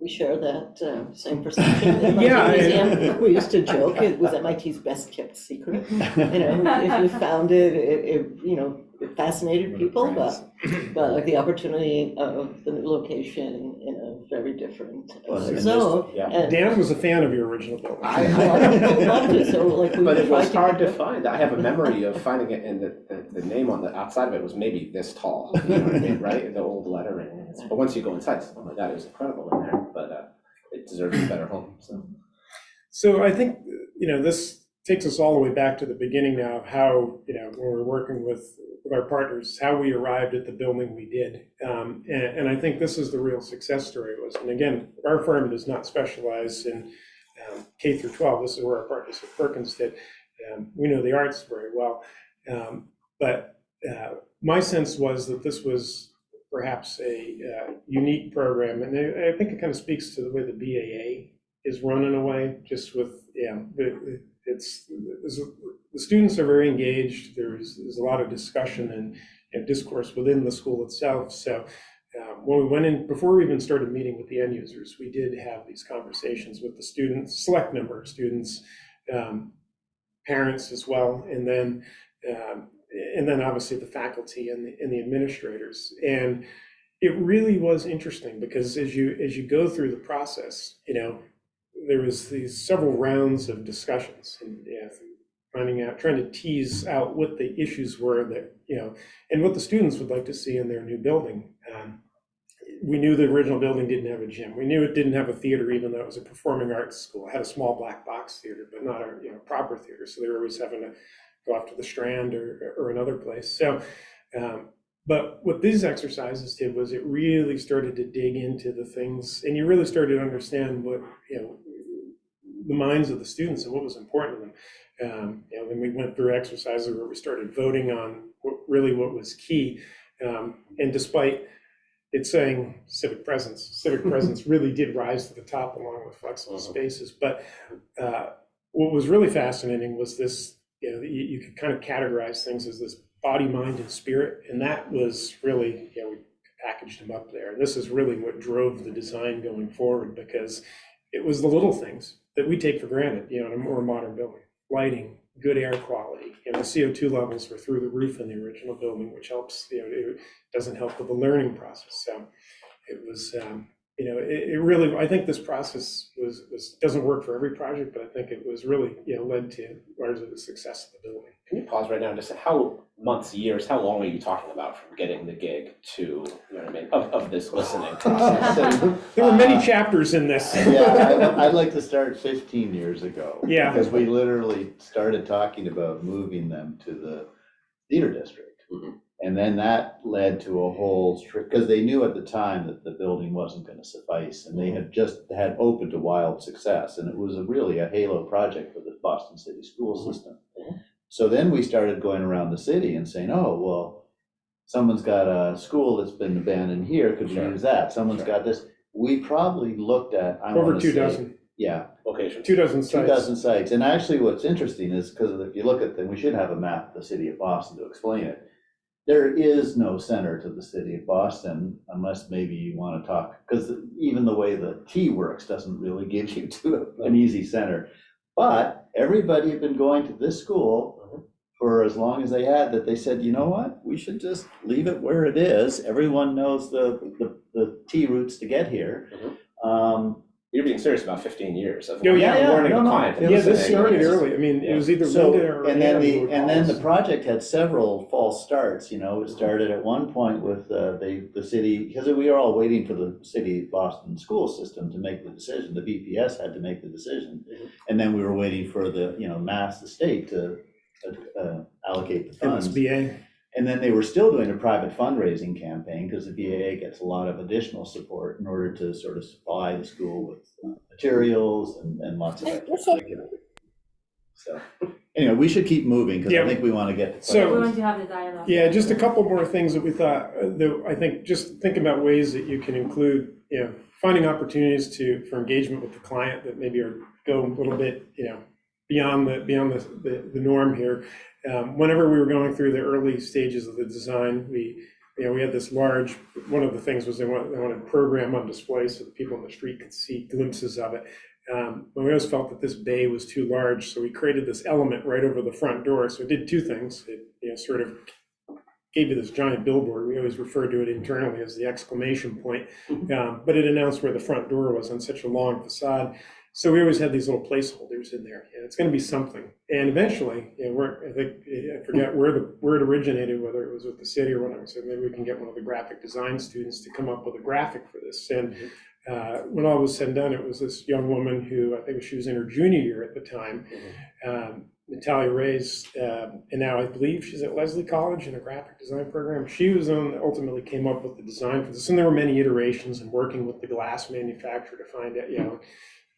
We share that same perception in MIT Yeah, Museum. We used to joke it was MIT's best kept secret. If you found it, it fascinated people, but like the opportunity of the new location in a very different zone. Yeah. And Dan was a fan of your original building. I- a lot of people loved it, so like we But it was tried hard to keep it- find. I have a memory of finding it, and the name on the outside of it was maybe this tall, you know what I mean, right? The old lettering. But once you go inside, it's, oh my God, it was incredible in there, but it deserves a better home, so. So I think, this takes us all the way back to the beginning now of how, when we're working with our partners, how we arrived at the building we did. And I think this is the real success story was, and again, our firm does not specialize in K through 12. This is where our partners at Perkins did. We know the arts very well. But my sense was that this was perhaps a unique program. And I think it kind of speaks to the way the BAA is run in a way, just with, the students are very engaged. There's a lot of discussion and discourse within the school itself. So when we went in, before we even started meeting with the end users, we did have these conversations with the students, select number of students, parents as well, and then obviously the faculty and the administrators. And it really was interesting because as you go through the process, there was these several rounds of discussions and finding out, trying to tease out what the issues were that, and what the students would like to see in their new building. We knew the original building didn't have a gym. We knew it didn't have a theater, even though it was a performing arts school. It had a small black box theater, but not a proper theater. So they were always having to go off to the Strand or another place. So, but what these exercises did was it really started to dig into the things, and you really started to understand what, the minds of the students and what was important to them. Then we went through exercises where we started voting on what was key. And despite it saying civic presence really did rise to the top along with flexible spaces. But what was really fascinating was this, you could kind of categorize things as this body, mind, and spirit. And that was really, we packaged them up there. And this is really what drove the design going forward, because it was the little things that we take for granted, in a more modern building. Lighting, good air quality, the CO2 levels were through the roof in the original building, which helps, it doesn't help with the learning process. So it was, it really, I think this process doesn't work for every project, but I think it was really, led to largely the success of the building. Can you pause right now and just say how months, years, how long are you talking about from getting the gig to, of this listening process? And, There were many chapters in this. Yeah, I'd like to start 15 years ago. Yeah. Because we literally started talking about moving them to the theater district. Mhm. And then that led to a whole, because they knew at the time that the building wasn't going to suffice, and they had just had opened to wild success, and it was really a halo project for the Boston City school system. Mhm. So then we started going around the city and saying, oh, well, someone's got a school that's been abandoned here, could we Sure. use that? Someone's Sure. got this. We probably looked at, I Over want to 2 say, dozen, yeah, Location. 2 dozen 2 sites. dozen sites. And actually what's interesting is, because if you look at them, we should have a map of the city of Boston to explain it. There is no center to the city of Boston unless maybe you want to talk, because even the way the T works doesn't really give you to an easy center. But everybody had been going to this school for as long as they had, that they said, you know what, we should just leave it where it is. Everyone knows the T routes to get here. You're being serious about 15 years of Oh, yeah, learning no, a no. client. and Yeah, this listening. started It's- early. I mean, it was either So, Linda or and then Ann who would and call then us. the project had several false starts, It started at one point with the city, because we were all waiting for the city of Boston school system to make the decision. The BPS had to make the decision. And then we were waiting for the, the state to allocate the funds. MSBA. And then they were still doing a private fundraising campaign, because the BAA gets a lot of additional support in order to sort of supply the school with materials and lots of extracurricular. So, anyway, we should keep moving, because Yeah. I think we want to get to So- We're going questions. to have the dialogue. Yeah, just a couple more things that we thought, I think just think about ways that you can include, finding opportunities for engagement with the client that maybe go a little bit, beyond the norm here. Whenever we were going through the early stages of the design, we had this large, one of the things was they wanted a program on display so that people on the street could see glimpses of it. But we always felt that this bay was too large, so we created this element right over the front door. So it did two things. It sort of gave you this giant billboard. We always refer to it internally as the exclamation point. But it announced where the front door was on such a long facade. So we always had these little placeholders in there. It's going to be something. And eventually, I forget where it originated, whether it was with the city or whatever. So maybe we can get one of the graphic design students to come up with a graphic for this. And when all was said and done, it was this young woman who, I think she was in her junior year at the time, Natalia Reyes, and now I believe she's at Lesley College in a graphic design program. She was ultimately came up with the design for this. And there were many iterations and working with the glass manufacturer to find out,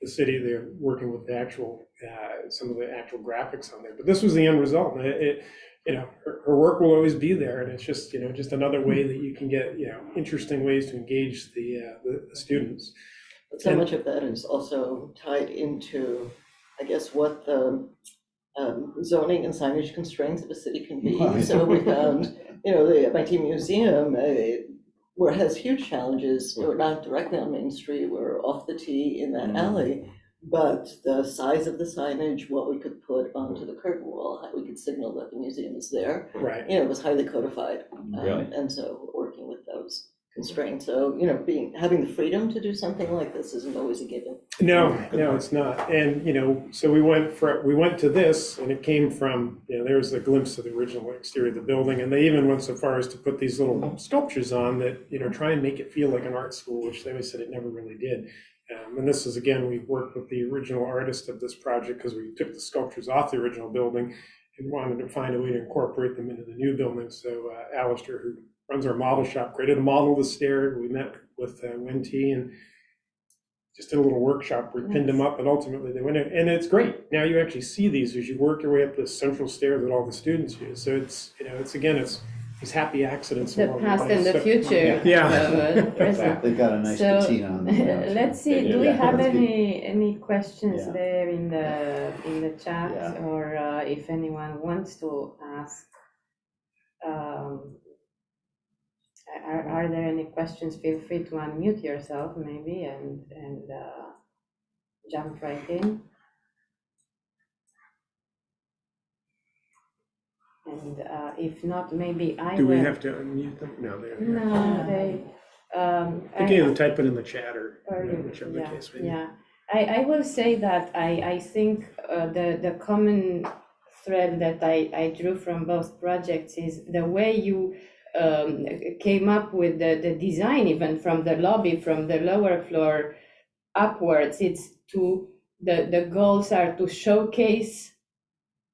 the city, they're working with the actual, some of the actual graphics on there. But this was the end result. And her work will always be there. And it's just, just another way that you can get, interesting ways to engage the students. But so much of that is also tied into, I guess, what the zoning and signage constraints of a city can be. Right. So we found, the MIT Museum, where it has huge challenges. We're not directly on Main Street, we're off the T in that alley. But the size of the signage, what we could put onto the curtain wall, how we could signal that the museum is there, Right. it was highly codified. Really? And so working with those constraints. So, having the freedom to do something like this isn't always a given. No, it's not. And, so we went to this, and it came from, there's a glimpse of the original exterior of the building. And they even went so far as to put these little sculptures on that, try and make it feel like an art school, which they always said it never really did. And this is, again, we worked with the original artist of this project because we took the sculptures off the original building and wanted to find a way to incorporate them into the new building. So Alistair, who runs our model shop, created a model of the stair. We met with Wen T and just did a little workshop. We pinned them up, and ultimately they went in. And it's great. Now you actually see these as you work your way up the central stair that all the students use. So it's these happy accidents. The along past way. and the So- future. Yeah. Present. They've got a nice So, patina on them. let's see, do we Yeah, have that's good. any questions Yeah. there in the chat? Yeah. Or if anyone wants to ask? Are there any questions? Feel free to unmute yourself maybe and jump right in. And if not, maybe I Do we will. have to unmute them? No, they're. No, they, You can either type it in the chat or Or, whichever the yeah, case may be. yeah. I will say that I think the common thread that I drew from both projects is the way you came up with the design, even from the lobby, from the lower floor upwards. It's the goals are to showcase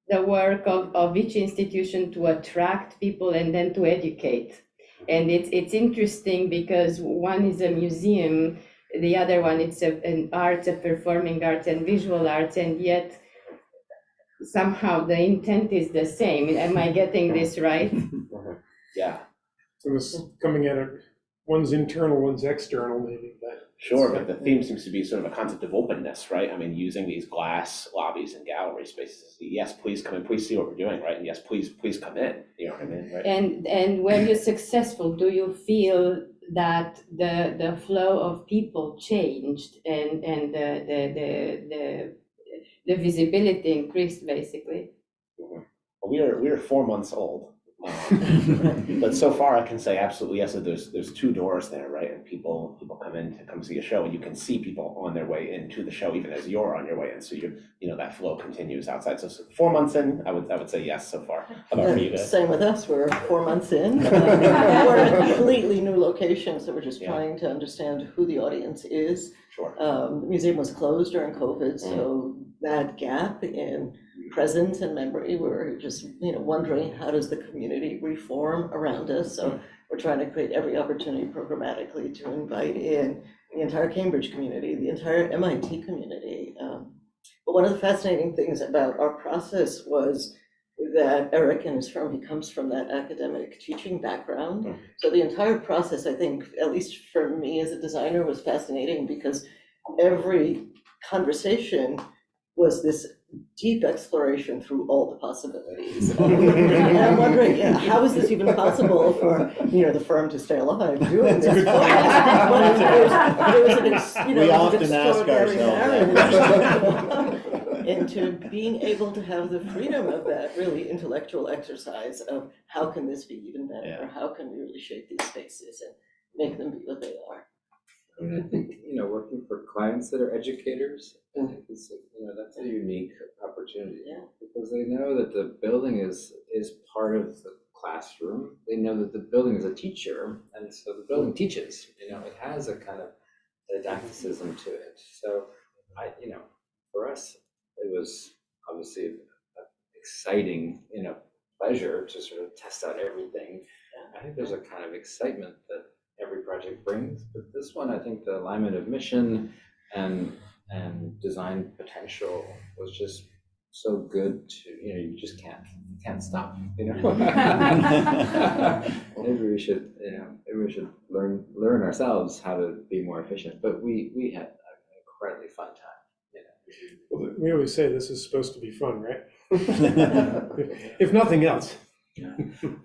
the work of each institution, to attract people and then to educate. And it's interesting because one is a museum, the other one it's an arts, a performing arts and visual arts, and yet somehow the intent is the same. Am I getting this right? Yeah, So this coming at it, one's internal, one's external, maybe, but. sure, but the theme seems to be sort of a concept of openness, right? I mean, using these glass lobbies and gallery spaces. Yes, please come in, please see what we're doing, right? And yes, please come in, you know what I mean, right? And when you're successful, do you feel that the flow of people changed and the visibility increased, basically? Well, we are 4 months old. But so far I can say absolutely yes, that there's two doors there, right? And people come in to come see a show, and you can see people on their way into the show even as you're on your way in. So that flow continues outside. So 4 months in, I would say yes so far. How about for you guys? Same with us, we're 4 months in. We're in a completely new location, so we're just Yeah. trying to understand who the audience is. Sure. The museum was closed during COVID, so that gap in presence and memory, we're just, wondering how does the community reform around us? So we're trying to create every opportunity programmatically to invite in the entire Cambridge community, the entire MIT community. But one of the fascinating things about our process was that Eric and his firm, he comes from that academic teaching background. So the entire process, I think, at least for me as a designer, was fascinating because every conversation was this deep exploration through all the possibilities. And I'm wondering, how is this even possible for, the firm to stay alive doing this? But there was We often ask extraordinary ourselves that narrative into being able to have the freedom of that really intellectual exercise of how can this be even better? Yeah. How can we really shape these spaces and make them be what they are? I mean, I think, working for clients that are educators, I think is, that's a unique opportunity. Yeah. Because they know that the building is part of the classroom. They know that the building is a teacher, and so the building teaches, it has a kind of didacticism to it. So for us, it was obviously an exciting, pleasure to sort of test out everything. I think there's a kind of excitement that every project brings, but this one, I think the alignment of mission and design potential was just so good to, you just can't stop, Maybe we should, learn ourselves how to be more efficient, but we had an incredibly fun time, Well, we always say this is supposed to be fun, right? If nothing else. Yeah,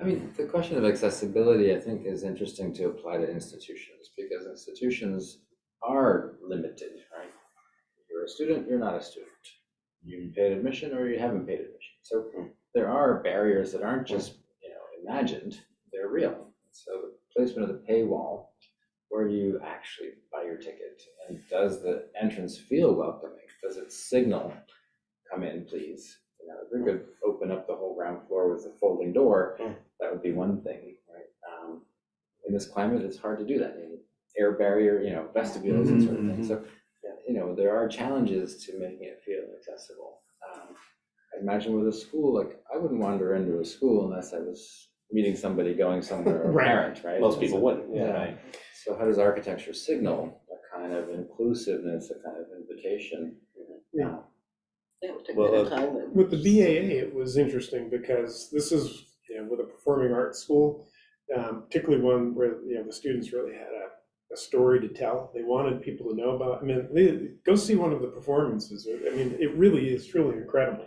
I mean, the question of accessibility, I think, is interesting to apply to institutions, because institutions are limited, right? If you're a student, you're not a student. You paid admission or you haven't paid admission. So there are barriers that aren't just, imagined, they're real. So the placement of the paywall, where do you actually buy your ticket? And does the entrance feel welcoming? Does it signal, come in, please? If we could open up the whole ground floor with a folding door, that would be one thing, right? In this climate, it's hard to do that. Air barrier, vestibules and sort of thing. So, there are challenges to making it feel accessible. I imagine with a school, like I wouldn't wander into a school unless I was meeting somebody going somewhere, or a Right. parent, right? Most people wouldn't, Yeah. right? So how does architecture signal a kind of inclusiveness, a kind of invitation? Yeah. Yeah, it would take a Well, bit of time, but. With the BAA, it was interesting because this is, with a performing arts school, particularly one where, the students really had a story to tell. They wanted people to know about, go see one of the performances. It really is truly incredible.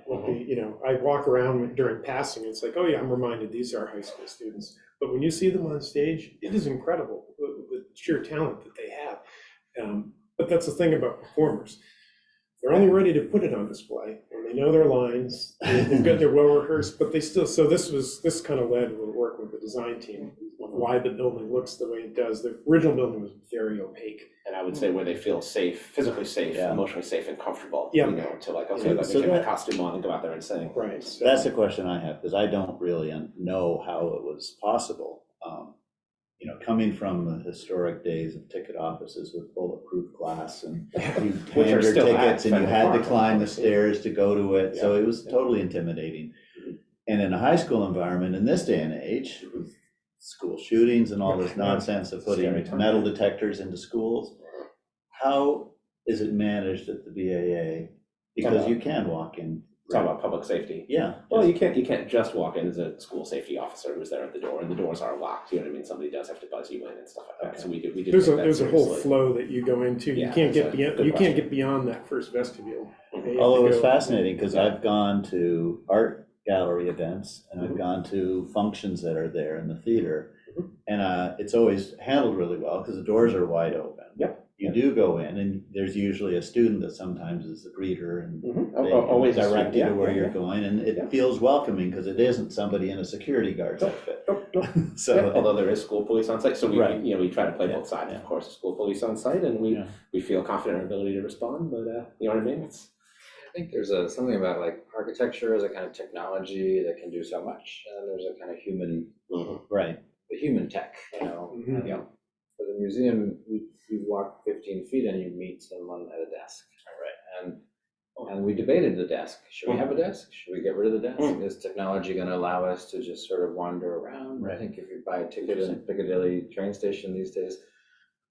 I walk around during passing, it's like, oh yeah, I'm reminded these are high school students. But when you see them on stage, it is incredible, the sheer talent that they have. But that's the thing about performers. They're only ready to put it on display, and they know their lines, they're well rehearsed, but they still, so this kind of led to work with the design team, why the building looks the way it does. The original building was very opaque. And I would say where they feel safe, physically safe, Yeah. emotionally safe and comfortable, Yeah. to like, okay, let me So get my that- costume on and go out there and sing. Right. So That's the question I have, because I don't really know how it was possible. Coming from the historic days of ticket offices with bulletproof glass, and you Which are hand your still at tickets and you Fenway had to Park, climb the obviously. stairs to go to it, so it was Yeah. totally intimidating. And in a high school environment, in this day and age, with school shootings and all this nonsense of putting Scary time. metal detectors into schools, how is it managed at the BAA? Because you can walk in. Talk about public safety. Yeah. Well, you can't just walk in as a school safety officer who's there at the door, and the doors are locked, you know what I mean? Somebody does have to buzz you in and stuff like that, so we did there's take that a whole seriously. flow that you go into. You Yeah, can't that's get a beyond, good you can't question. get beyond that first vestibule. You have to Although it's go- fascinating, because I've gone to art gallery events, and I've Mhm. gone to functions that are there in the theater. Mhm. And it's always handled really well, because the doors are wide open. Yep. You do go in, and there's usually a student that sometimes is the greeter, and Mhm. they Always a direct student, you yeah, to where yeah, you're yeah. going, and Yeah. it feels welcoming, because it isn't somebody in a security guard's outfit. Yeah, So, although there is school police on site, so we, Right. we try to play Yeah. both sides, Yeah. of course, school police on site, and Yeah. we feel confident in our ability to respond, but, you know what I mean? It's, I think there's something about like architecture as a kind of technology that can do so much, and then there's a kind of right, the human tech, Mhm. and, for the museum, you walk 15 feet and you meet someone at a desk, right? And we debated the desk. Should we have a desk? Should we get rid of the desk? Is technology going to allow us to just sort of wander around? I Right. think if you buy a ticket in Piccadilly train station these days,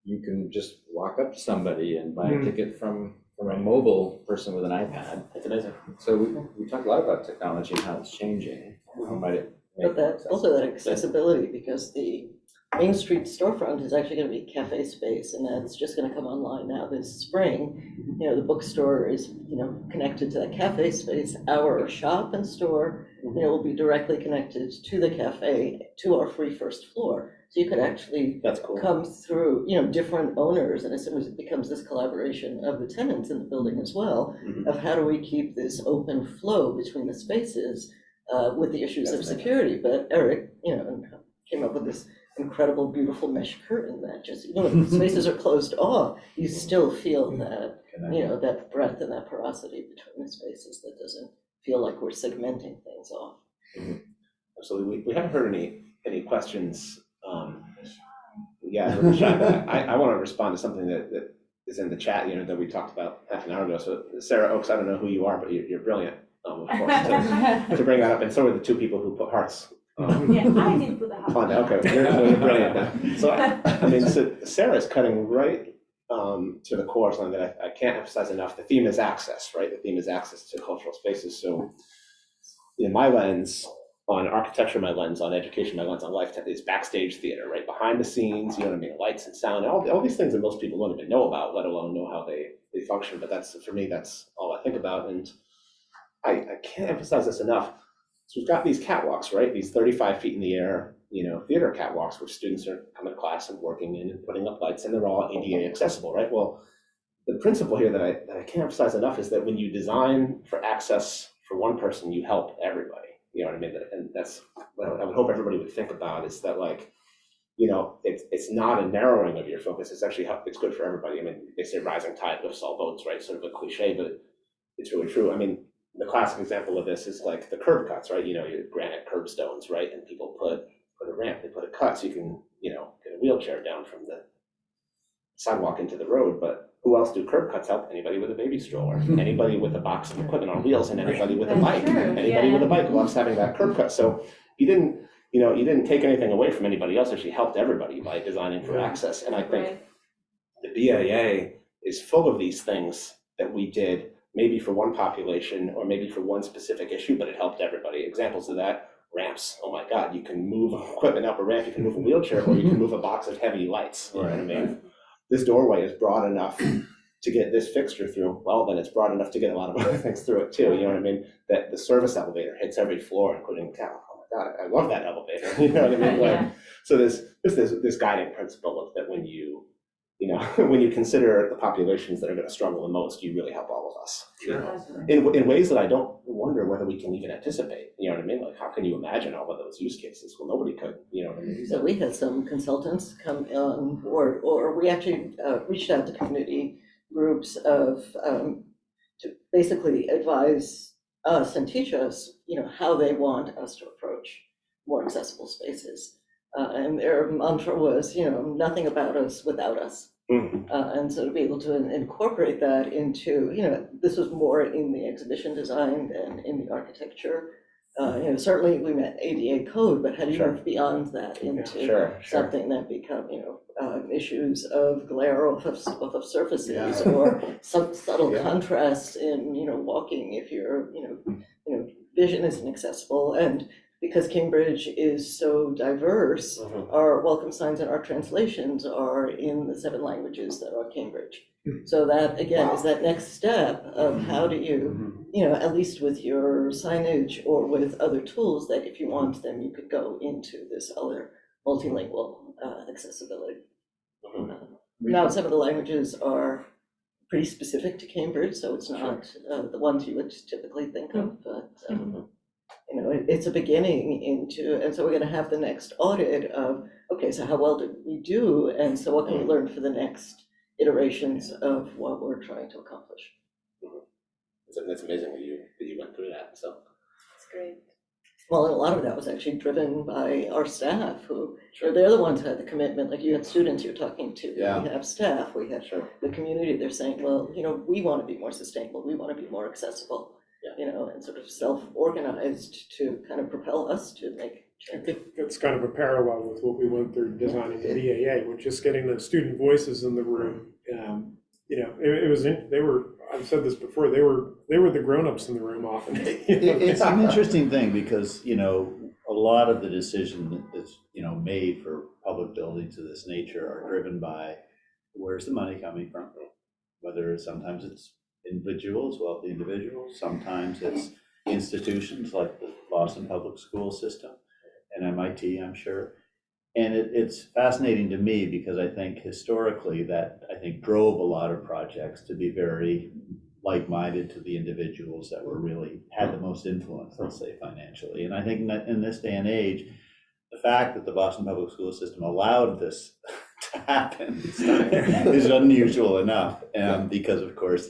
you can just walk up to somebody and buy a Mm. ticket from a mobile person with an iPad. it's amazing. So we talk a lot about technology and how it's changing. How might it make But it more that, also that accessible? accessibility, because the Main Street storefront is actually gonna be cafe space, and that's just gonna come online now this spring. You know, the bookstore is, you know, connected to that cafe space. Our shop and store, you know, will be directly connected to the cafe, to our free first floor. So you could actually That's cool. come through, you know, different owners, and as soon as it becomes this collaboration of the tenants in the building as well, Mhm. of how do we keep this open flow between the spaces with the issues of That's amazing. security. But Eric, you know, came up with this incredible, beautiful mesh curtain that just, even when the spaces are closed off, you still feel that, you know, that breadth and that porosity between the spaces that doesn't feel like we're segmenting things off. Absolutely. We haven't heard any questions. Yeah, we're shy, but I want to respond to something that is in the chat, you know, that we talked about half an hour ago. So Sarah Oakes, I don't know who you are, but you're brilliant, of course, to bring that up. And so are the two people who put hearts. Yeah, I did put the heart. On that. Okay, you're brilliant. So I mean, so Sarah's cutting right to the core, something that I can't emphasize enough. The theme is access, right? The theme is access to cultural spaces. So in my lens on architecture, my lens on education, my lens on life is backstage theater, right? Behind the scenes, you know what I mean? Lights and sound, all these things that most people don't even know about, let alone know how they function. But that's, for me, that's all I think about. And I can't emphasize this enough. So we've got these catwalks, right? These 35 feet in the air, you know, theater catwalks where students are coming to class and working in and putting up lights, and they're all ADA accessible, right? Well, the principle here that I can't emphasize enough is that when you design for access for one person, you help everybody. You know what I mean? And that's what I would hope everybody would think about, is that, like, you know, it's not a narrowing of your focus. It's actually it's good for everybody. I mean, they say rising tide lifts all boats, right? Sort of a cliche, but it's really true. I mean, the classic example of this is like the curb cuts, right? You know, your granite curbstones, right? And people put a ramp, they put a cut so you can, you know, get a wheelchair down from the sidewalk into the road. But who else do curb cuts help? Anybody with a baby stroller, anybody with a box of equipment on wheels, and anybody with a That's bike. true, Anybody yeah. with a bike loves having that curb cut. So you didn't take anything away from anybody else. Actually helped everybody by designing for Yeah. access. And I think Right. the BIA is full of these things that we did maybe for one population or maybe for one specific issue, but it helped everybody. Examples of that: ramps. Oh my God, you can move equipment up a ramp, you can move a wheelchair, or you can move a box of heavy lights. You know what I mean? This doorway is broad enough to get this fixture through. Well, then it's broad enough to get a lot of other things through it too. You know what I mean? That the service elevator hits every floor, including the tower. Oh my God, I love that elevator. You know what I mean? Like, Yeah. so there's this guiding principle of that when you when you consider the populations that are going to struggle the most, you really help all of us. You know? In ways that I don't wonder whether we can even anticipate. You know what I mean? Like, how can you imagine all of those use cases? Well, nobody could. You know what I mean? So we had some consultants come on board, or we actually reached out to community groups to basically advise us and teach us, you know, how they want us to approach more accessible spaces. And their mantra was, you know, nothing about us without us. Mhm. And so to be able to incorporate that into, you know, this was more in the exhibition design than in the architecture. You know, certainly we met ADA code, but how do you Sure. move beyond that into Sure. something that become, you know, issues of glare off of surfaces, Yeah. or some subtle Yeah. contrast in, you know, walking if your, you know, vision isn't accessible. And because Cambridge is so diverse, Mhm. our welcome signs and our translations are in the 7 languages that are Cambridge. Hmm. So that, again, Wow. is that next step of how do you, Mhm. you know, at least with your signage or with other tools, that if you want them, you could go into this other multilingual accessibility. Mhm. Now, some of the languages are pretty specific to Cambridge, so it's not the ones you would typically think of, but, Mhm. you know, it's a beginning into, and so we're gonna have the next audit of, okay, so how well did we do? And so what can we learn for the next iterations of what we're trying to accomplish? That's amazing that you went through that. So That's great. Well, and a lot of that was actually driven by our staff who, they're the ones who had the commitment, like you had students you're talking to. Yeah. We have staff, we have sure. the community, they're saying, well, you know, we want to be more sustainable, we want to be more accessible, Yeah. you know, and sort of self-organized to kind of propel us to make I change. think that's kind of a parallel with what we went through designing the BAA, with just getting the student voices in the room. You know, it was, they were, I've said this before, they were the grownups in the room often. It's an interesting thing because, you know, a lot of the decision is, you know, made for public buildings of this nature are driven by where's the money coming from? Whether sometimes it's individuals, wealthy individuals, sometimes it's institutions like the Boston Public School System and MIT, I'm sure. And it's fascinating to me because I think historically that drove a lot of projects to be very like-minded to the individuals that were really had the most influence, let's say financially. And I think that in this day and age, the fact that the Boston Public School System allowed this to happen is unusual enough. Because of course,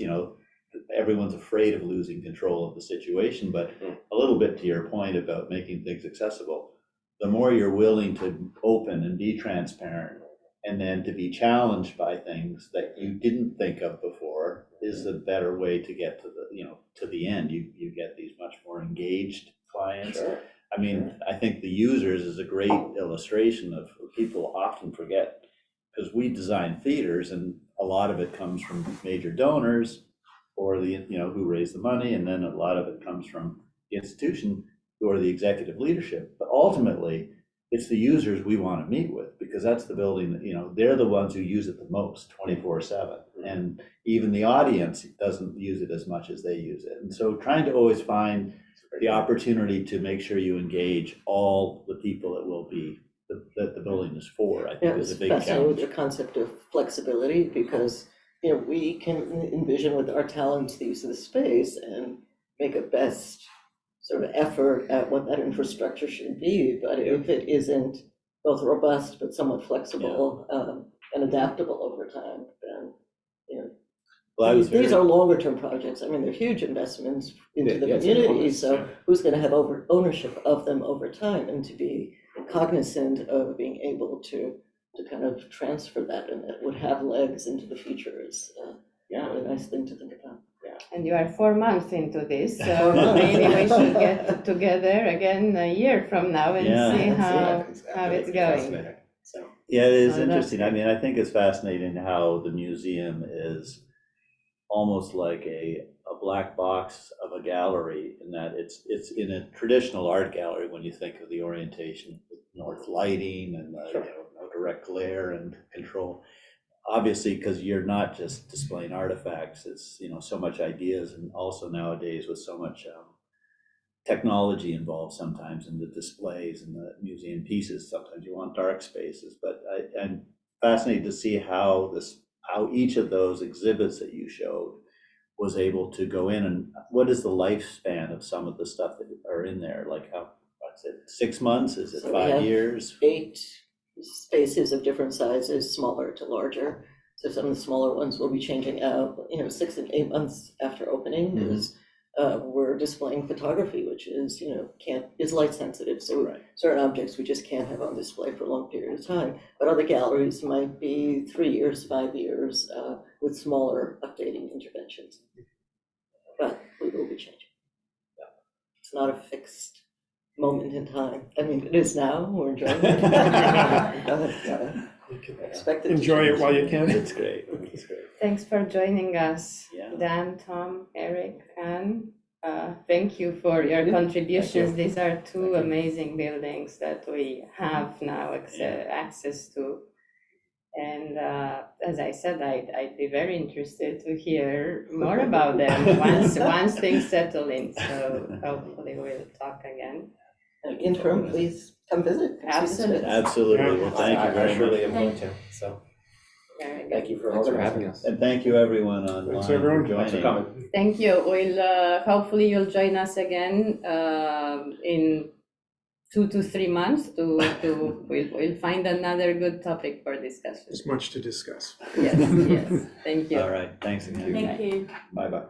everyone's afraid of losing control of the situation, but a little bit to your point about making things accessible, the more you're willing to open and be transparent and then to be challenged by things that you didn't think of before is the better way to get to the end. You get these much more engaged clients. Sure. I mean, I think the users is a great illustration of people often forget, because we design theaters and a lot of it comes from major donors or who raise the money, and then a lot of it comes from the institution who are the executive leadership. But ultimately, it's the users we want to meet with, because that's the building that, they're the ones who use it the most 24/7. And even the audience doesn't use it as much as they use it. And so trying to always find the opportunity to make sure you engage all the people that will be, that the building is for, I Yeah, think it is a was big fascinating with challenge. your concept of flexibility, because, we can envision with our talents the use of the space and make a best sort of effort at what that infrastructure should be. But if it isn't both robust but somewhat flexible and adaptable over time, then, Well, I was these very- are longer term projects. I mean, they're huge investments into the Yeah, it's community, enormous, so yeah. who's gonna have ownership of them over time, and to be cognizant of being able to kind of transfer that, and it would have legs into the future is a really nice thing to think about. And you are 4 months into this, so maybe we should get together again a year from now and Yeah. see how Exactly. it's That'd be going. fascinating. So, Yeah, it is So that's interesting. I good. mean, I think it's fascinating how the museum is almost like a black box of a gallery, in that it's in a traditional art gallery when you think of the orientation with north lighting and Sure. no direct glare and control. Obviously, because you're not just displaying artifacts, it's so much ideas, and also nowadays with so much technology involved sometimes in the displays and the museum pieces, sometimes you want dark spaces. But I'm fascinated to see how each of those exhibits that you showed was able to go in, and what is the lifespan of some of the stuff that are in there? Like what's it, 6 months? Is it So we 5 have years? 8 spaces of different sizes, smaller to larger. So some of the smaller ones will be changing out, 6 and 8 months after opening, Mhm. because we're displaying photography, which is, is light sensitive. So Right. certain objects we just can't have on display for a long period of time. But other galleries might be 3 years, 5 years, with smaller updating interventions. But we will be changing. It's not a fixed moment in time. I mean, it is now, we're enjoying it. You can Expect it to enjoy it change. while you can. It's great. It's great. Thanks for joining us, Yeah. Dan, Tom, Eric, Anne. Thank you for your contributions. These are two amazing buildings that we have now access to. And as I said, I'd be very interested to hear more about them once things settle in. So hopefully we'll talk again. Interim, please come visit. come see the space. Absolutely. Well, thank you I very surely much. am going to, so Very good. thank you for Thanks for organizing. having us. And thank you everyone online Thanks, for everyone. joining. Thanks for coming. Thank you. We'll hopefully you'll join us again in 2 to 3 months we'll find another good topic for discussion. There's much to discuss. Yes, yes. Thank you. All right, thanks again. Thank you. Bye-bye.